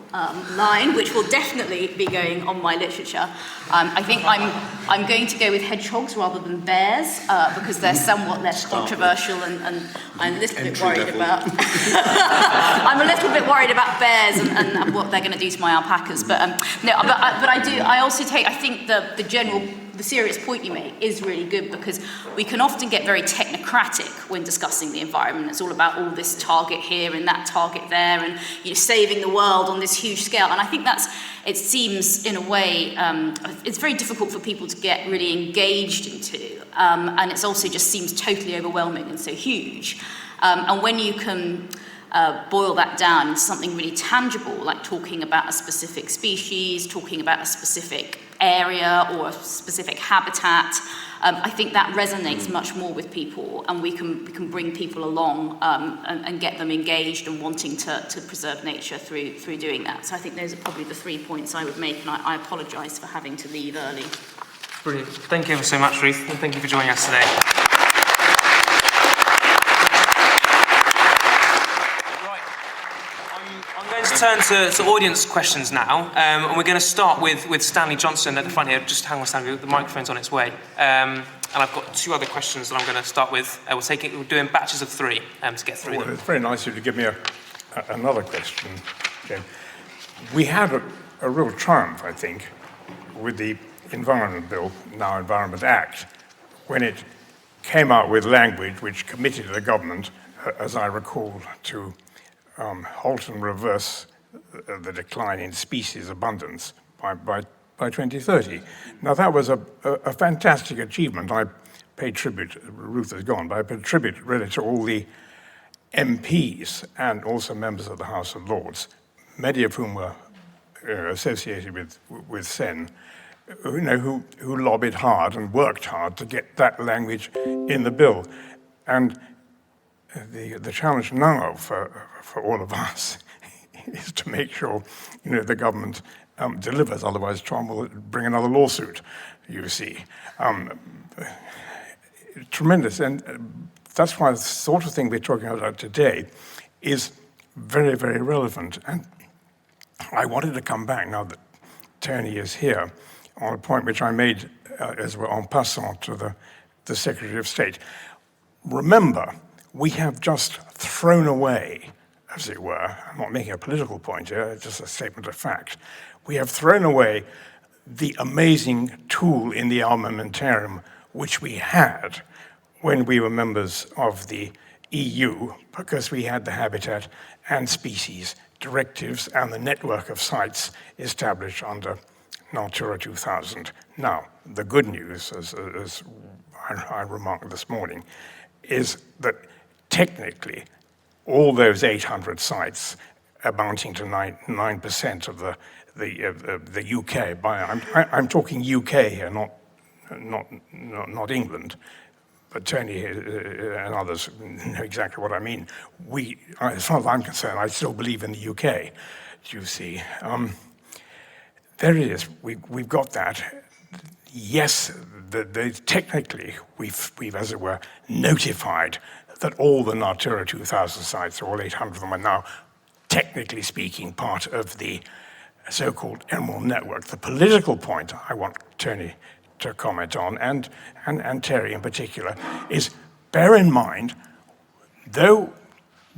S3: line, which will definitely be going on my literature. I think I'm going to go with hedgehogs rather than bears, because they're somewhat less controversial, and I'm a little bit worried about I'm a little bit worried about bears and what they're going to do to my alpacas. But I think the serious point you make is really good, because we can often get very technocratic when discussing the environment. It's all about all this target here and that target there, and saving the world on this huge scale. And I think it seems in a way it's very difficult for people to get really engaged into, and it also just seems totally overwhelming and so huge. And when you can boil that down into something really tangible, like talking about a specific species, talking about a specific area or a specific habitat, I think that resonates much more with people, and we can bring people along and get them engaged and wanting to preserve nature through doing that. So I think those are probably the 3 points I would make, and I apologise for having to leave early.
S1: Brilliant. Thank you ever so much, Ruth, and thank you for joining us today. I'm going to turn to audience questions now, and we're going to start with Stanley Johnson at the front here. Just hang on, Stanley, the microphone's on its way. And I've got 2 other questions that I'm going to start with. We're doing batches of 3 to get through them.
S7: It's very nice of you to give me another question, Jane. We had a real triumph, I think, with the Environment Bill, now Environment Act, when it came out with language which committed the government, as I recall, to halt and reverse the decline in species abundance by 2030. Now, that was a fantastic achievement. I paid tribute, Ruth is gone, but I paid tribute really to all the MPs and also members of the House of Lords, many of whom were associated with SEN, who lobbied hard and worked hard to get that language in the bill. And the challenge now for all of us is to make sure the government delivers, otherwise Trump will bring another lawsuit, you see. Tremendous, and that's why the sort of thing we're talking about today is very, very relevant. And I wanted to come back, now that Tony is here, on a point which I made as well en passant to the Secretary of State. Remember, we have just thrown away, as it were, I'm not making a political point here, it's just a statement of fact, we have thrown away the amazing tool in the armamentarium which we had when we were members of the EU, because we had the Habitat and Species directives and the network of sites established under Natura 2000. Now, the good news, as I remarked this morning, is that technically all those 800 sites amounting to 9% of the UK, I'm talking UK here, not England, but Tony and others know exactly what I mean. As far as I'm concerned, I still believe in the UK, you see. There it is, we've got that. Yes, technically, we've, as it were, notified that all the Natura 2000 sites, all 800 of them, are now, technically speaking, part of the so-called Emerald Network. The political point I want Tony to comment on, and Terry in particular, is bear in mind, though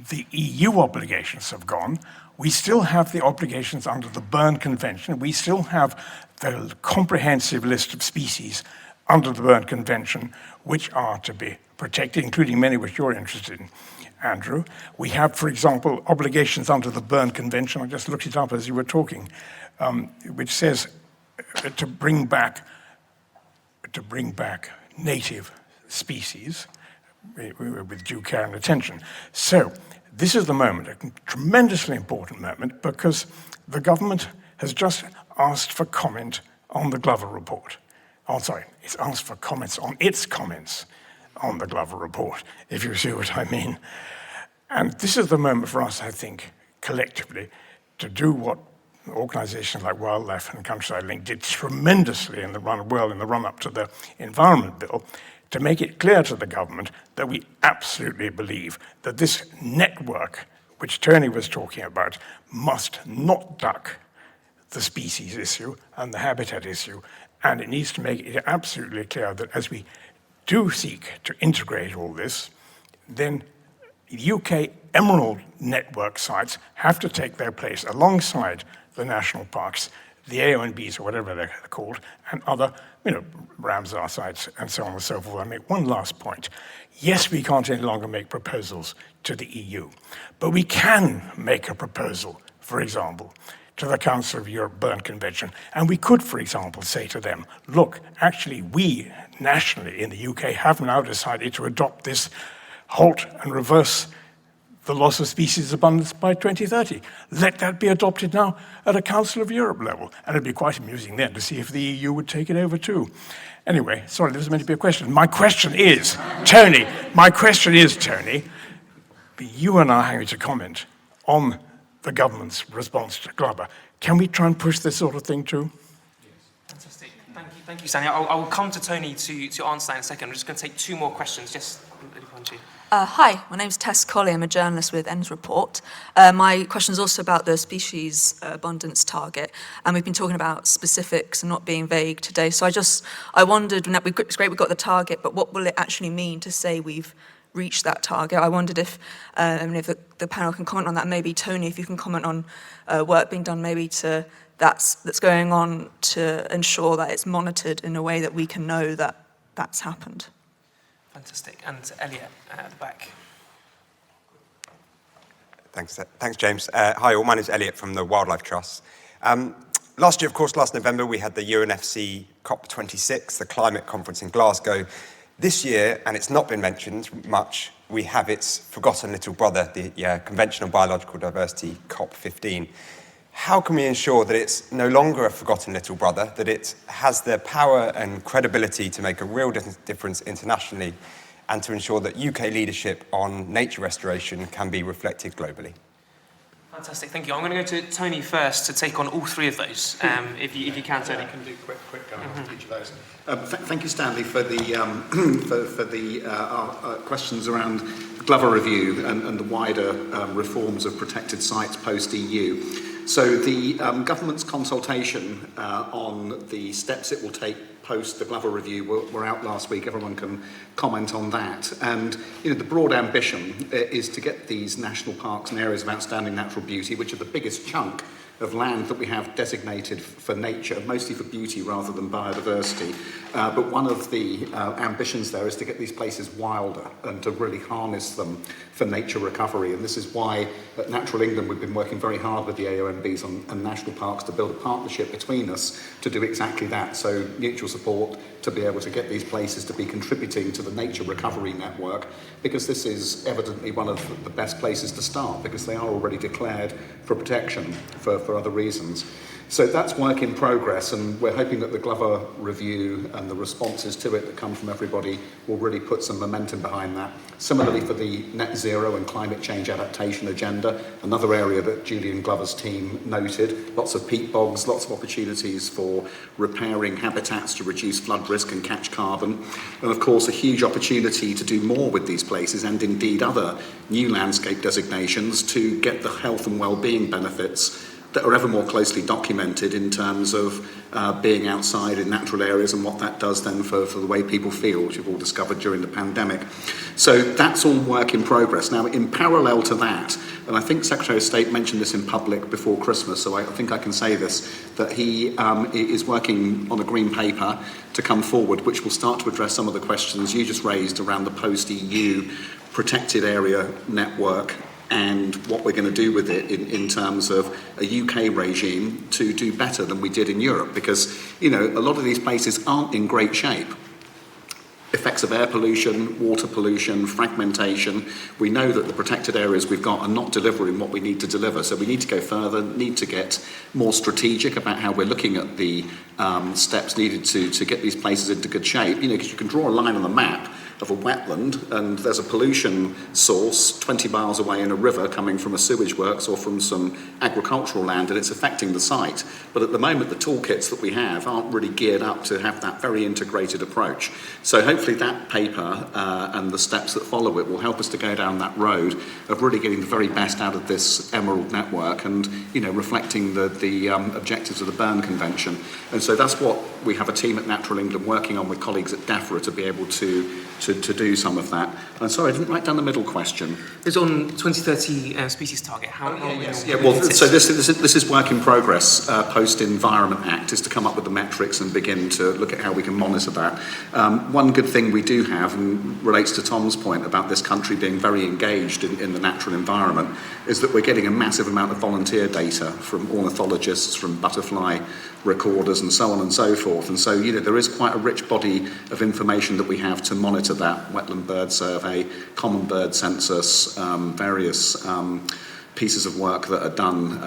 S7: the EU obligations have gone, we still have the obligations under the Berne Convention. We still have the comprehensive list of species under the Berne Convention which are to be protected, including many which you're interested in, Andrew. We have, for example, obligations under the Berne Convention, I just looked it up as you were talking, which says to bring back native species with due care and attention. So this is the moment, a tremendously important moment, because the government has just asked for comment on the Glover report. Oh, sorry, it's asked for comments on its comments on the Glover report, if you see what I mean. And this is the moment for us, I think, collectively, to do what organizations like Wildlife and Countryside Link did tremendously in the run-up to the Environment Bill, to make it clear to the government that we absolutely believe that this network, which Tony was talking about, must not duck the species issue and the habitat issue, and it needs to make it absolutely clear that as we do seek to integrate all this, then UK Emerald Network sites have to take their place alongside the national parks, the AONBs or whatever they're called, and other, Ramsar sites and so on and so forth. I make one last point. Yes, we can't any longer make proposals to the EU, but we can make a proposal, for example, to the Council of Europe Berne Convention. And we could, for example, say to them, look, actually, we nationally in the UK have now decided to adopt this halt and reverse the loss of species abundance by 2030. Let that be adopted now at a Council of Europe level. And it'd be quite amusing then to see if the EU would take it over too. Anyway, sorry, there was meant to be a question. My question is, Tony, you and I are going to comment on the government's response to Glover. Can we try and push this sort of thing too?
S1: Fantastic. Thank you, Stanley. I will come to Tony to answer that in a second. I'm just going to take two more questions. Just behind you.
S8: Hi, my name's Tess Colley. I'm a journalist with End Report. My question is also about the species abundance target, and we've been talking about specifics and not being vague today. So I wondered, it's great we've got the target, but what will it actually mean to say we've reached that target? I wondered if the panel can comment on that. Maybe Tony, if you can comment on work being done maybe that's going on to ensure that it's monitored in a way that we can know that that's happened.
S1: Fantastic. And Elliot at the back.
S9: Thanks, James. Hi, all. My name's Elliot from the Wildlife Trust. Last year, of course, last November, we had the UNFC COP26, the climate conference in Glasgow. This year, and it's not been mentioned much, we have its forgotten little brother, the Convention on Biological Diversity, COP15. How can we ensure that it's no longer a forgotten little brother, that it has the power and credibility to make a real difference internationally, and to ensure that UK leadership on nature restoration can be reflected globally?
S1: Fantastic, thank you. I'm going to go to Tony first to take on all three of those. If you can, Tony.
S4: I can do quick go on each of those. Thank you, Stanley, for the questions around the Glover review and the wider reforms of protected sites post-EU. So the government's consultation on the steps it will take post the Glover review were out last week. Everyone can comment on that. And the broad ambition is to get these national parks and areas of outstanding natural beauty, which are the biggest chunk of land that we have designated for nature, mostly for beauty rather than biodiversity. But one of the ambitions there is to get these places wilder and to really harness them for nature recovery. And this is why at Natural England we've been working very hard with the AONBs and national parks to build a partnership between us to do exactly that. So mutual support to be able to get these places to be contributing to the nature recovery network, because this is evidently one of the best places to start, because they are already declared for protection for other reasons. So that's work in progress, and we're hoping that the Glover review and the responses to it that come from everybody will really put some momentum behind that. Similarly for the net zero and climate change adaptation agenda, another area that Julian Glover's team noted, lots of peat bogs, lots of opportunities for repairing habitats to reduce flood risk and catch carbon, and of course a huge opportunity to do more with these places and indeed other new landscape designations to get the health and well-being benefits that are ever more closely documented in terms of being outside in natural areas and what that does then for the way people feel, which we've all discovered during the pandemic. So that's all work in progress. Now, in parallel to that, and I think Secretary of State mentioned this in public before Christmas, so I think I can say this, that he is working on a green paper to come forward, which will start to address some of the questions you just raised around the post-EU protected area network and what we're going to do with it in terms of a UK regime to do better than we did in Europe, because a lot of these places aren't in great shape. Effects of air pollution, water pollution, fragmentation. We know that the protected areas we've got are not delivering what we need to deliver, so we need to go further, need to get more strategic about how we're looking at the steps needed to get these places into good shape. Because you can draw a line on the map of a wetland and there's a pollution source 20 miles away in a river coming from a sewage works or from some agricultural land, and it's affecting the site. But at the moment the toolkits that we have aren't really geared up to have that very integrated approach. So hopefully that paper and the steps that follow it will help us to go down that road of really getting the very best out of this Emerald network and reflecting the objectives of the Berne Convention. And so that's what we have a team at Natural England working on with colleagues at DEFRA to be able to do some of that. And sorry, I didn't write down the middle question.
S1: It's on 2030 species target.
S4: So this is work in progress. Post Environment Act is to come up with the metrics and begin to look at how we can monitor that. One good thing we do have, and relates to Tom's point about this country being very engaged in the natural environment, is that we're getting a massive amount of volunteer data from ornithologists, from butterfly recorders and so on and so forth. forth. And so, there is quite a rich body of information that we have to monitor that. Wetland bird survey, common bird census, various pieces of work that are done,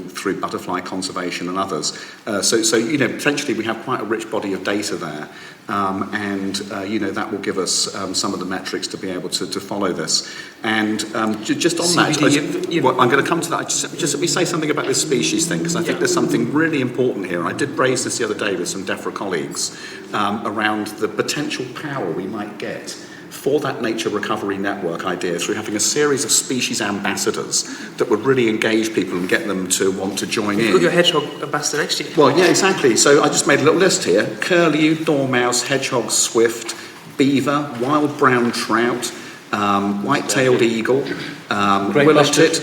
S4: through butterfly conservation and others. Potentially we have quite a rich body of data there. That will give us some of the metrics to be able to follow this. And just on
S1: CBD,
S4: that, I'm going to come to that. Just let me say something about this species thing, because I think there's something really important here. I did raise this the other day with some DEFRA colleagues around the potential power we might get for that nature recovery network idea through having a series of species ambassadors that would really engage people and get them to want to join in.
S1: You've got your hedgehog ambassador next to you.
S4: Well, yeah, exactly. So I just made a little list here. Curlew, dormouse, hedgehog, swift, beaver, wild brown trout, white-tailed eagle, willow-tit,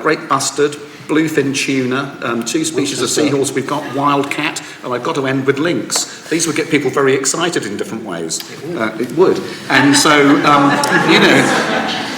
S4: great bustard, bluefin tuna, 2 species of seahorse. We've got wildcat, and I've got to end with lynx. These would get people very excited in different ways. It would. And so,
S1: I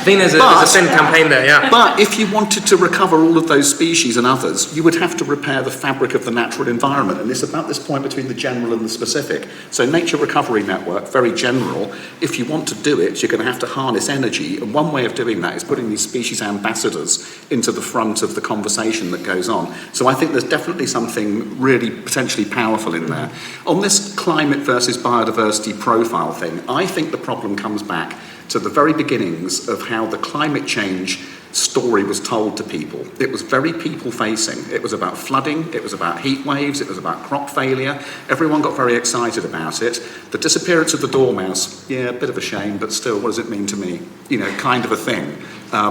S1: think there's a send campaign there, yeah.
S4: But if you wanted to recover all of those species and others, you would have to repair the fabric of the natural environment. And it's about this point between the general and the specific. So Nature Recovery Network, very general. If you want to do it, you're going to have to harness energy. And one way of doing that is putting these species ambassadors into the front of the conversation that goes on. So I think there's definitely something really potentially powerful in there. On this climate versus biodiversity profile thing, I think the problem comes back to the very beginnings of how the climate change story was told to people. It was very people-facing. It was about flooding, it was about heat waves, it was about crop failure. Everyone got very excited about it. The disappearance of the dormouse, yeah, a bit of a shame, but still, what does it mean to me? Kind of a thing,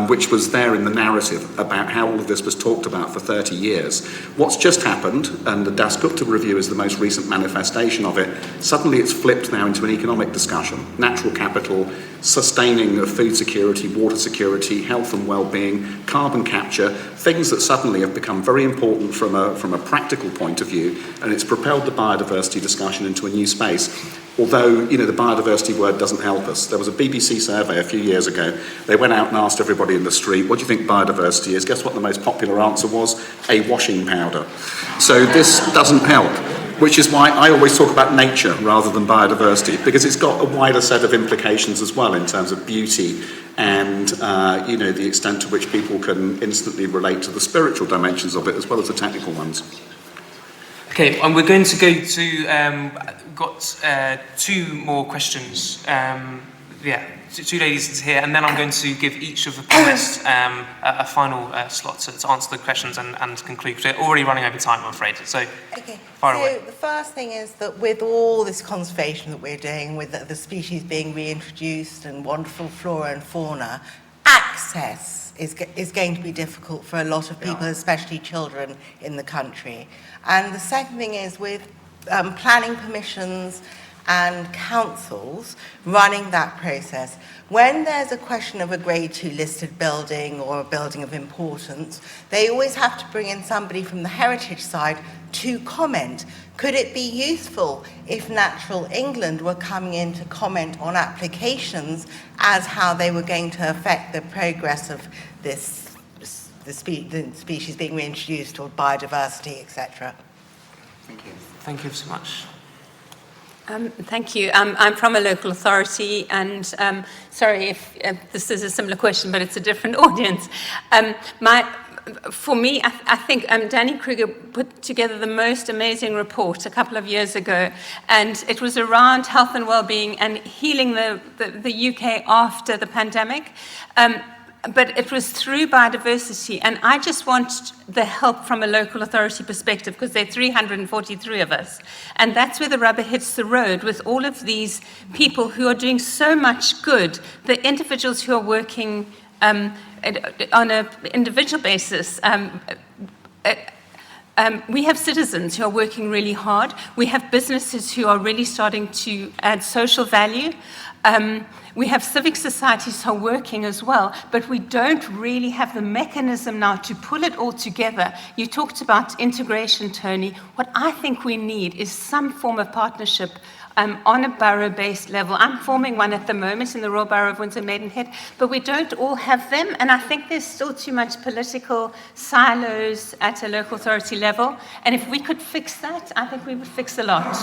S4: which was there in the narrative about how all of this was talked about for 30 years. What's just happened, and the Dasgupta review is the most recent manifestation of it, suddenly it's flipped now into an economic discussion. Natural capital, sustaining of food security, water security, health and well-being, carbon capture, things that suddenly have become very important from a practical point of view, and it's propelled the biodiversity discussion into a new space. Although, the biodiversity word doesn't help us. There was a BBC survey a few years ago. They went out and asked everybody in the street, what do you think biodiversity is? Guess what the most popular answer was? A washing powder. So this doesn't help, which is why I always talk about nature rather than biodiversity, because it's got a wider set of implications as well in terms of beauty and, the extent to which people can instantly relate to the spiritual dimensions of it as well as the technical ones.
S1: Okay, and we're going to go to, got 2 more questions. Two ladies here, and then I'm going to give each of the panelists a final slot to answer the questions and conclude. We're already running over time, I'm afraid. So, fire away.
S10: So the first thing is that with all this conservation that we're doing, with the species being reintroduced and wonderful flora and fauna, access is going to be difficult for a lot of people, especially children in the country. And the second thing is with planning permissions and councils running that process, when there's a question of a grade 2 listed building or a building of importance, they always have to bring in somebody from the heritage side to comment. Could it be useful if Natural England were coming in to comment on applications as how they were going to affect the progress of this, the species being reintroduced or biodiversity, etc.?
S4: Thank you.
S1: Thank you so much.
S11: Thank you. I'm from a local authority, and sorry if this is a similar question, but it's a different audience. For me, I think Danny Kruger put together the most amazing report a couple of years ago, and it was around health and well-being and healing the UK after the pandemic. But it was through biodiversity, and I just want the help from a local authority perspective, because there are 343 of us, and that's where the rubber hits the road with all of these people who are doing so much good, the individuals who are working on an individual basis. We have citizens who are working really hard. We have businesses who are really starting to add social value. We have civic societies who are working as well, but we don't really have the mechanism now to pull it all together. You talked about integration, Tony. What I think we need is some form of partnership on a borough-based level. I'm forming one at the moment in the Royal Borough of Windsor Maidenhead, but we don't all have them, and I think there's still too much political silos at a local authority level, and if we could fix that, I think we would fix a lot.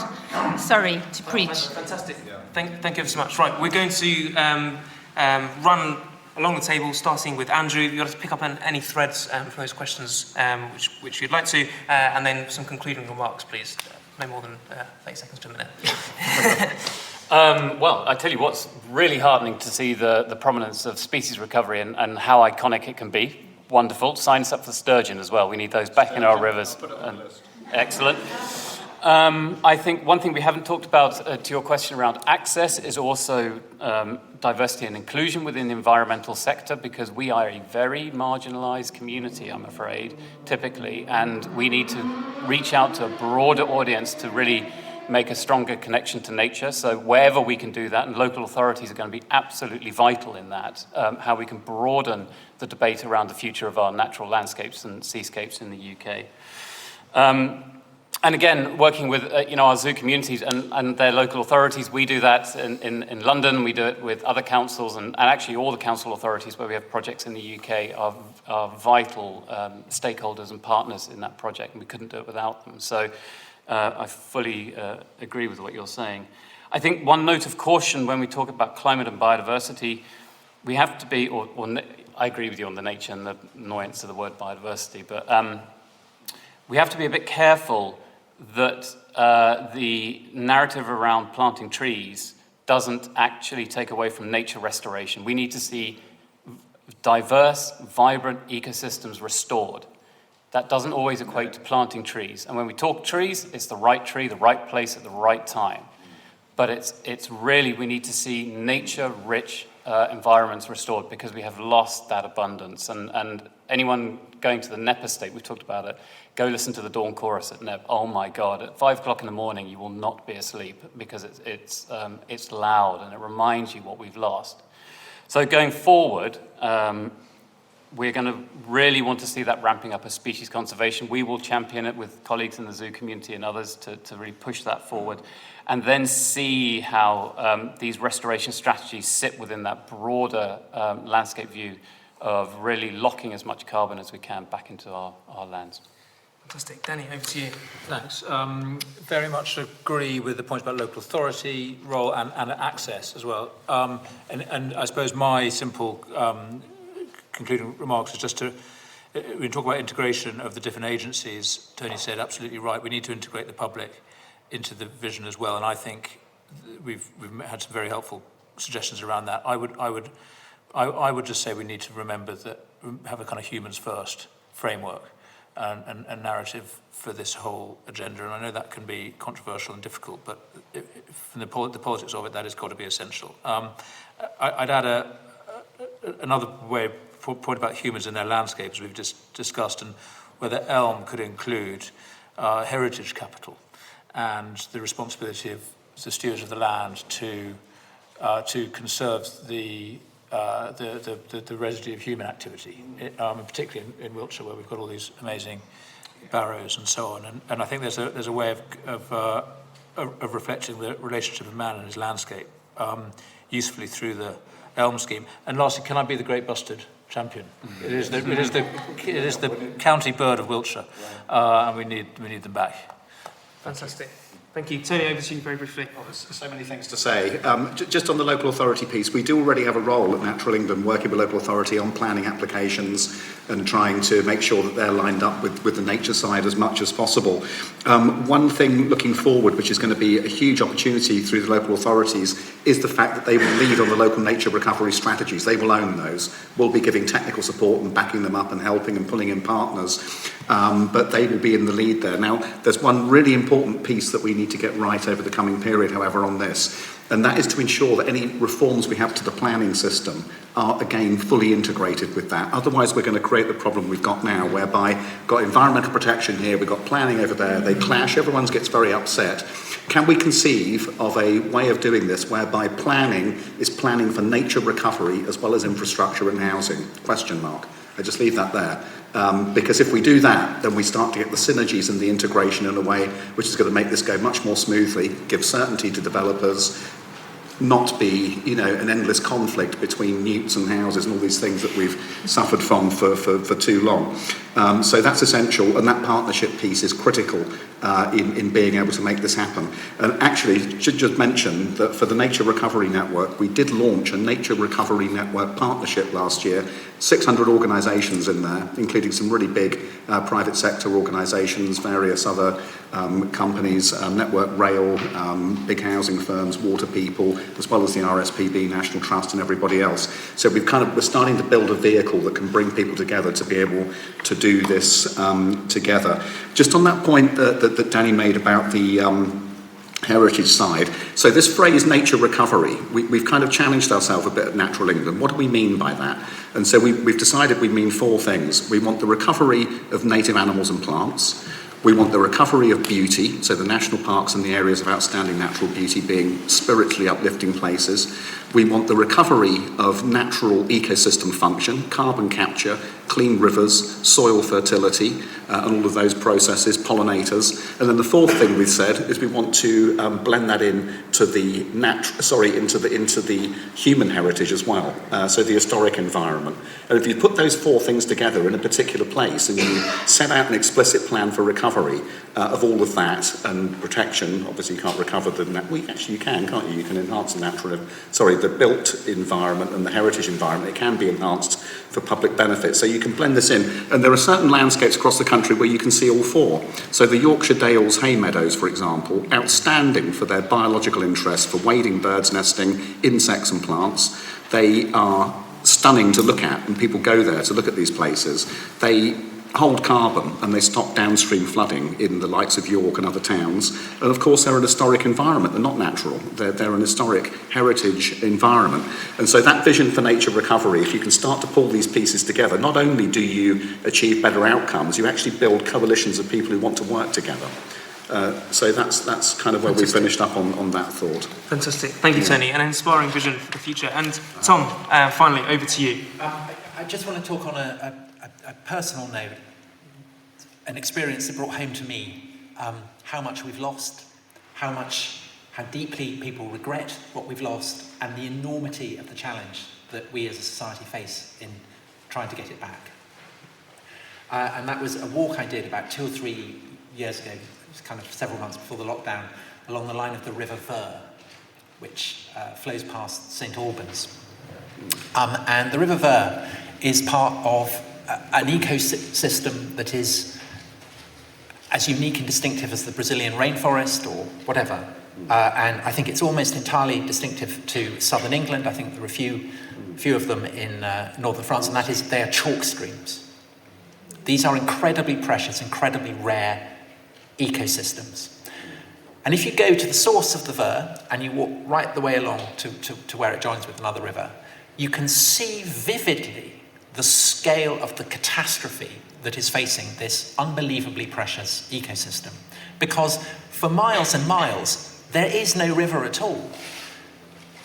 S11: Sorry to preach.
S1: Fantastic. Thank you so much. Right, we're going to run along the table, starting with Andrew. You'll have to pick up on any threads from those questions which you'd like to, and then some concluding remarks, please. No more than 30 seconds to a minute.
S6: Well, I tell you what's really heartening to see the prominence of species recovery and how iconic it can be. Wonderful. Sign us up for sturgeon as well. We need those back in our rivers. Excellent. I think one thing we haven't talked about to your question around access is also diversity and inclusion within the environmental sector, because we are a very marginalised community, I'm afraid, typically, and we need to reach out to a broader audience to really make a stronger connection to nature. So wherever we can do that, and local authorities are going to be absolutely vital in that, how we can broaden the debate around the future of our natural landscapes and seascapes in the UK. And again, working with our zoo communities and their local authorities, we do that in London, we do it with other councils, and actually all the council authorities where we have projects in the UK are vital stakeholders and partners in that project, and we couldn't do it without them. So I fully agree with what you're saying. I think one note of caution when we talk about climate and biodiversity, we have to be, I agree with you on the nature and the annoyance of the word biodiversity, but we have to be a bit careful that the narrative around planting trees doesn't actually take away from nature restoration. We need to see diverse, vibrant ecosystems restored. That doesn't always equate to planting trees. And when we talk trees, it's the right tree, the right place at the right time. But it's really, we need to see nature-rich environments restored, because we have lost that abundance. And anyone going to the Nep estate, we've talked about it, go listen to the dawn chorus at Nep. Oh my God, at 5 o'clock in the morning, you will not be asleep, because it's loud and it reminds you what we've lost. So going forward, we're going to really want to see that ramping up of species conservation. We will champion it with colleagues in the zoo community and others to really push that forward, and then see how these restoration strategies sit within that broader landscape view of really locking as much carbon as we can back into our lands.
S1: Fantastic. Danny, over to you.
S2: Thanks. Very much agree with the point about local authority role and access as well. And I suppose my simple concluding remarks is just to, we talk about integration of the different agencies. Tony said absolutely right. We need to integrate the public into the vision as well. And I think we've had some very helpful suggestions around that. I would just say we need to remember that, have a kind of humans first framework and narrative for this whole agenda. And I know that can be controversial and difficult, but from the politics of it, that has got to be essential. I'd add another point about humans and their landscapes we've just discussed, and whether Elm could include heritage capital and the responsibility of the stewards of the land to conserve the residue of human activity, particularly in Wiltshire, where we've got all these amazing barrows and so on. And I think there's a way of reflecting the relationship of man and his landscape usefully through the Elm scheme. And lastly, can I be the great bustard champion? It is the county bird of Wiltshire, and we need them back.
S1: Fantastic. Thank you. Tony, over to you very briefly.
S4: Oh, there's so many things to say. Just on the local authority piece, we do already have a role at Natural England working with local authority on planning applications and trying to make sure that they're lined up with the nature side as much as possible. One thing looking forward, which is going to be a huge opportunity through the local authorities, is the fact that they will lead on the local nature recovery strategies. They will own those. We'll be giving technical support and backing them up and helping and pulling in partners. But they will be in the lead there. Now, there's one really important piece that we need to get right over the coming period, however, on this, and that is to ensure that any reforms we have to the planning system are, again, fully integrated with that. Otherwise, we're going to create the problem we've got now, whereby we've got environmental protection here, we've got planning over there, they clash, everyone gets very upset. Can we conceive of a way of doing this whereby planning is planning for nature recovery as well as infrastructure and housing? Question mark. I just leave that there. Because if we do that, then we start to get the synergies and the integration in a way which is going to make this go much more smoothly, give certainty to developers, not be, an endless conflict between newts and houses and all these things that we've suffered from for too long. So that's essential, and that partnership piece is critical in being able to make this happen. And actually, should just mention that for the Nature Recovery Network, we did launch a Nature Recovery Network partnership last year. 600 organisations in there, including some really big private sector organisations, various other companies, Network Rail, big housing firms, water people, as well as the RSPB, National Trust, and everybody else. So we're starting to build a vehicle that can bring people together to be able to do this together. Just on that point that Danny made about the heritage side. So this phrase nature recovery, we've kind of challenged ourselves a bit at Natural England. What do we mean by that? And so we've decided we mean four things. We want the recovery of native animals and plants. We want the recovery of beauty, so the national parks and the areas of outstanding natural beauty being spiritually uplifting places. We want the recovery of natural ecosystem function, carbon capture, clean rivers, soil fertility, and all of those processes, pollinators. And then the fourth thing we've said is we want to blend that into the into the human heritage as well, so the historic environment. And if you put those four things together in a particular place and you set out an explicit plan for recovery of all of that and protection, obviously you can't recover the you can, can't you? You can enhance the built environment and the heritage environment. It can be enhanced for public benefit. So you can blend this in. And there are certain landscapes across the country where you can see all four. So the Yorkshire Dales hay meadows, for example, outstanding for their biological interest for wading, birds nesting, insects and plants. They are stunning to look at, and people go there to look at these places. They hold carbon and they stop downstream flooding in the likes of York and other towns. And of course they're an historic environment, they're not natural, they're an historic heritage environment. And so that vision for nature recovery, if you can start to pull these pieces together, not only do you achieve better outcomes, you actually build coalitions of people who want to work together. So that's kind of where we finished up on that thought.
S1: Fantastic. Thank you, Tony. An inspiring vision for the future. And Tom, finally, over to you.
S5: I just want to talk on a personal note, an experience that brought home to me how much we've lost, how deeply people regret what we've lost, and the enormity of the challenge that we as a society face in trying to get it back. And that was a walk I did about 2 or 3 years ago, it was kind of several months before the lockdown, along the line of the River Ver, which flows past St Albans. And the River Ver is part of an ecosystem that is as unique and distinctive as the Brazilian rainforest or whatever. And I think it's almost entirely distinctive to southern England. I think there are a few of them in northern France, and that is they are chalk streams. These are incredibly precious, incredibly rare ecosystems. And if you go to the source of the Ver and you walk right the way along to where it joins with another river, you can see vividly the scale of the catastrophe that is facing this unbelievably precious ecosystem. Because for miles and miles, there is no river at all.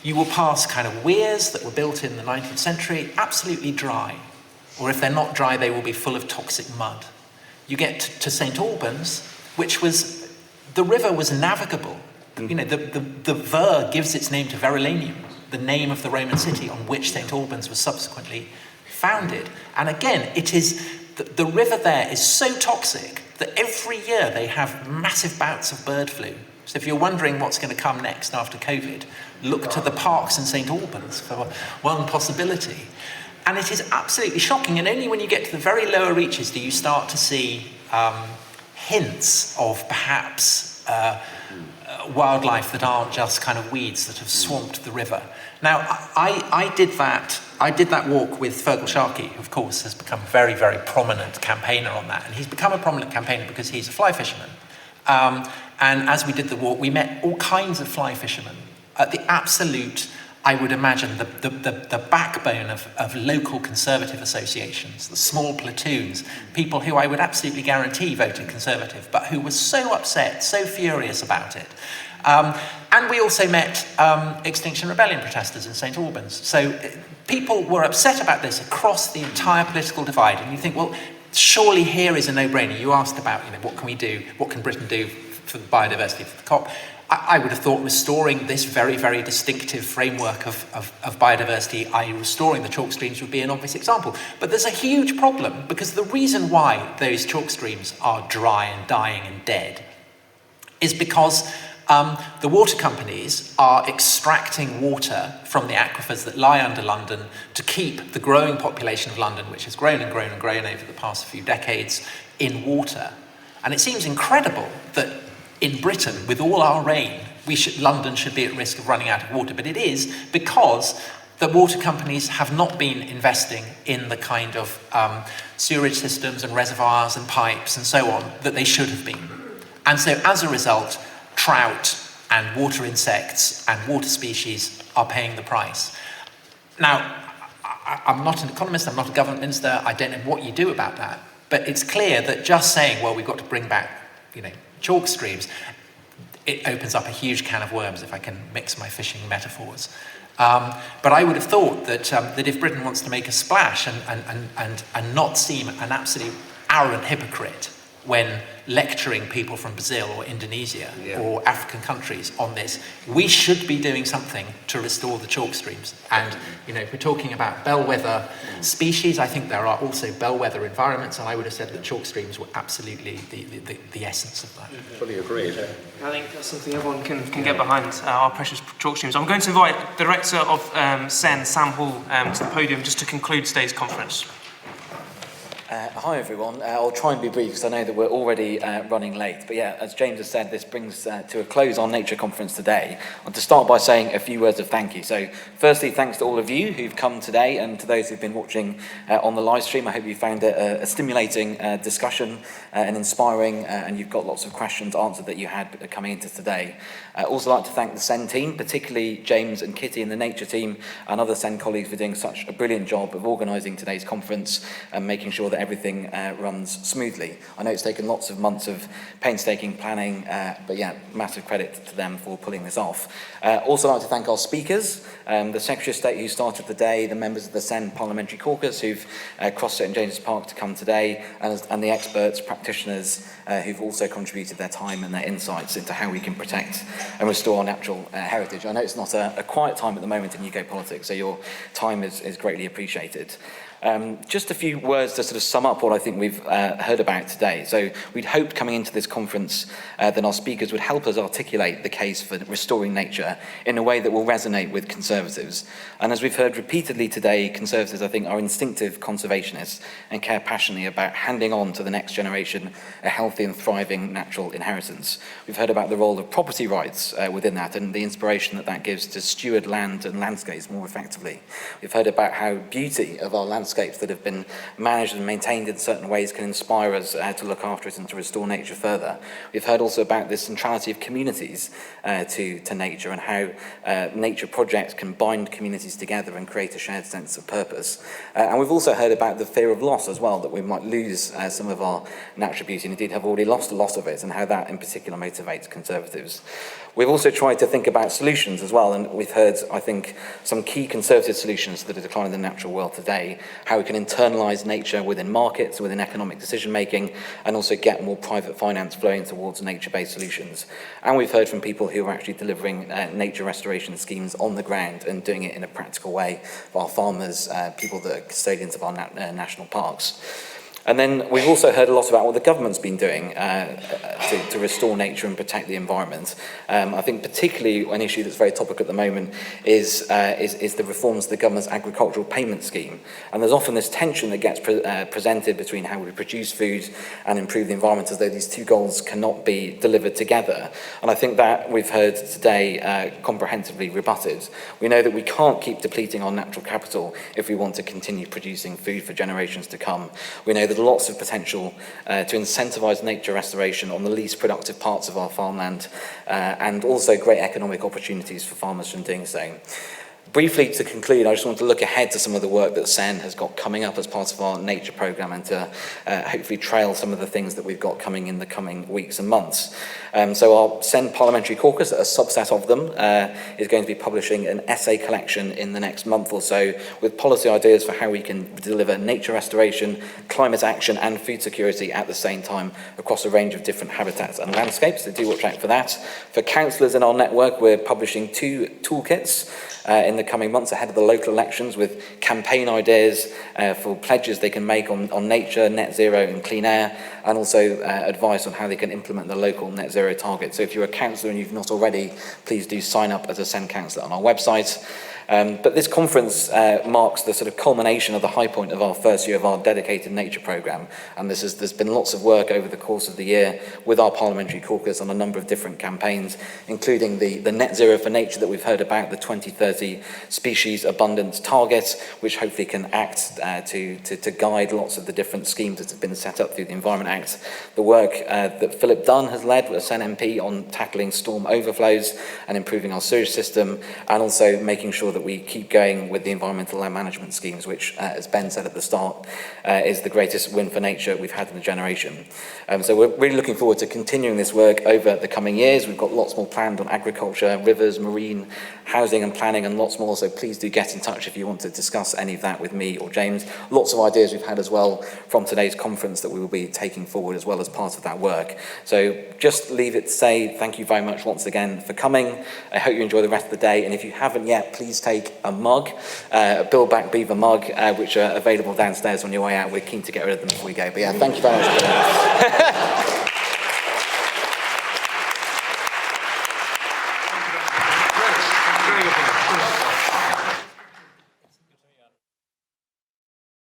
S5: You will pass kind of weirs that were built in the 19th century, absolutely dry. Or if they're not dry, they will be full of toxic mud. You get to St Albans, the river was navigable. You know, the Ver gives its name to Verulamium, the name of the Roman city on which St Albans was subsequently founded. And again, it is the river there is so toxic that every year they have massive bouts of bird flu. So if you're wondering what's going to come next after COVID, look to the parks in St Albans for one possibility. And it is absolutely shocking, and only when you get to the very lower reaches do you start to see hints of perhaps wildlife that aren't just kind of weeds that have swamped the river. Now, I did that walk with Fergal Sharkey, who of course has become a very, very prominent campaigner on that. And he's become a prominent campaigner because he's a fly fisherman. And as we did the walk, we met all kinds of fly fishermen at the absolute, I would imagine, the backbone of local conservative associations, the small platoons, people who I would absolutely guarantee voted Conservative, but who were so upset, so furious about it. And we also met Extinction Rebellion protesters in St Albans. So people were upset about this across the entire political divide. And you think, well, surely here is a no-brainer. You asked about, what can we do? What can Britain do for the biodiversity for the COP? I would have thought restoring this very, very distinctive framework of biodiversity, i.e. restoring the chalk streams, would be an obvious example. But there's a huge problem, because the reason why those chalk streams are dry and dying and dead is because the water companies are extracting water from the aquifers that lie under London to keep the growing population of London, which has grown and grown and grown over the past few decades, in water. And it seems incredible that in Britain, with all our rain, London should be at risk of running out of water. But it is because the water companies have not been investing in the kind of sewerage systems and reservoirs and pipes and so on that they should have been. And so as a result, trout and water insects and water species are paying the price. Now, I'm not an economist, I'm not a government minister, I don't know what you do about that. But it's clear that just saying, well, we've got to bring back, chalk streams, it opens up a huge can of worms, if I can mix my fishing metaphors. But I would have thought that if Britain wants to make a splash and not seem an absolute arrogant hypocrite when lecturing people from Brazil or Indonesia or African countries on this, we should be doing something to restore the chalk streams. And, if we're talking about bellwether species, I think there are also bellwether environments, and I would have said that chalk streams were absolutely the essence of that.
S1: Fully agreed. I think that's something everyone can get behind, our precious chalk streams. I'm going to invite the Director of SEN, Sam Hall, to the podium just to conclude today's conference.
S12: Hi everyone, I'll try and be brief because I know that we're already running late. But yeah, as James has said, this brings to a close our Nature Conference today. I want to start by saying a few words of thank you. So firstly, thanks to all of you who've come today, and to those who've been watching on the live stream. I hope you found it a stimulating discussion and inspiring, and you've got lots of questions answered that you had coming into today. I'd also like to thank the SEN team, particularly James and Kitty and the Nature team and other SEN colleagues for doing such a brilliant job of organising today's conference and making sure that everything runs smoothly. I know it's taken lots of months of painstaking planning, but yeah, massive credit to them for pulling this off. Also like to thank our speakers, the Secretary of State who started the day, the members of the SEN Parliamentary Caucus who've crossed St James's Park to come today, and the experts, practitioners who've also contributed their time and their insights into how we can protect and restore our natural heritage. I know it's not a quiet time at the moment in UK politics, so your time is greatly appreciated. Just a few words to sort of sum up what I think we've heard about today. So we'd hoped coming into this conference that our speakers would help us articulate the case for restoring nature in a way that will resonate with Conservatives. And as we've heard repeatedly today, Conservatives, I think, are instinctive conservationists and care passionately about handing on to the next generation a healthy and thriving natural inheritance. We've heard about the role of property rights within that and the inspiration that gives to steward land and landscapes more effectively. We've heard about how beauty of our landscapes that have been managed and maintained in certain ways can inspire us to look after it and to restore nature further. We've heard also about the centrality of communities to nature and how nature projects can bind communities together and create a shared sense of purpose. And we've also heard about the fear of loss as well, that we might lose some of our natural beauty and indeed have already lost a lot of it, and how that in particular motivates Conservatives. We've also tried to think about solutions as well, and we've heard, I think, some key Conservative solutions to the decline of the natural world today, how we can internalise nature within markets, within economic decision-making, and also get more private finance flowing towards nature-based solutions. And we've heard from people who are actually delivering nature restoration schemes on the ground and doing it in a practical way for our farmers, people that are custodians of our national parks. And then we've also heard a lot about what the government's been doing to restore nature and protect the environment. I think particularly an issue that's very topical at the moment is the reforms to the government's agricultural payment scheme. And there's often this tension that gets presented between how we produce food and improve the environment, as though these two goals cannot be delivered together. And I think that we've heard today comprehensively rebutted. We know that we can't keep depleting our natural capital if we want to continue producing food for generations to come. We know there's lots of potential to incentivise nature restoration on the least productive parts of our farmland, and also great economic opportunities for farmers from doing so. Briefly, to conclude, I just want to look ahead to some of the work that SEN has got coming up as part of our nature programme, and to hopefully trail some of the things that we've got coming in the coming weeks and months. So our SEN Parliamentary Caucus, a subset of them, is going to be publishing an essay collection in the next month or so with policy ideas for how we can deliver nature restoration, climate action and food security at the same time across a range of different habitats and landscapes. So do watch out for that. For councillors in our network, we're publishing 2 toolkits in the coming months ahead of the local elections, with campaign ideas for pledges they can make on nature, net zero and clean air, and also advice on how they can implement the local net zero target. So if you're a councillor and you've not already, please do sign up as a SEN councillor on our website. But this conference marks the sort of culmination of the high point of our first year of our dedicated nature programme, and there's been lots of work over the course of the year with our parliamentary caucus on a number of different campaigns, including the net zero for nature that we've heard about, the 2030 species abundance target, which hopefully can act to guide lots of the different schemes that have been set up through the Environment Act. The work that Philip Dunn has led with SEN MP on tackling storm overflows and improving our sewage system, and also making sure that we keep going with the environmental land management schemes, which, as Ben said at the start, is the greatest win for nature we've had in a generation. So we're really looking forward to continuing this work over the coming years. We've got lots more planned on agriculture, rivers, marine, housing and planning, and lots more. So please do get in touch if you want to discuss any of that with me or James. Lots of ideas we've had as well from today's conference that we will be taking forward as well as part of that work. So just leave it to say thank you very much once again for coming. I hope you enjoy the rest of the day, and if you haven't yet, please take a mug, a Build Back Beaver mug, which are available downstairs on your way out. We're keen to get rid of them before we go. But yeah, thank you very much.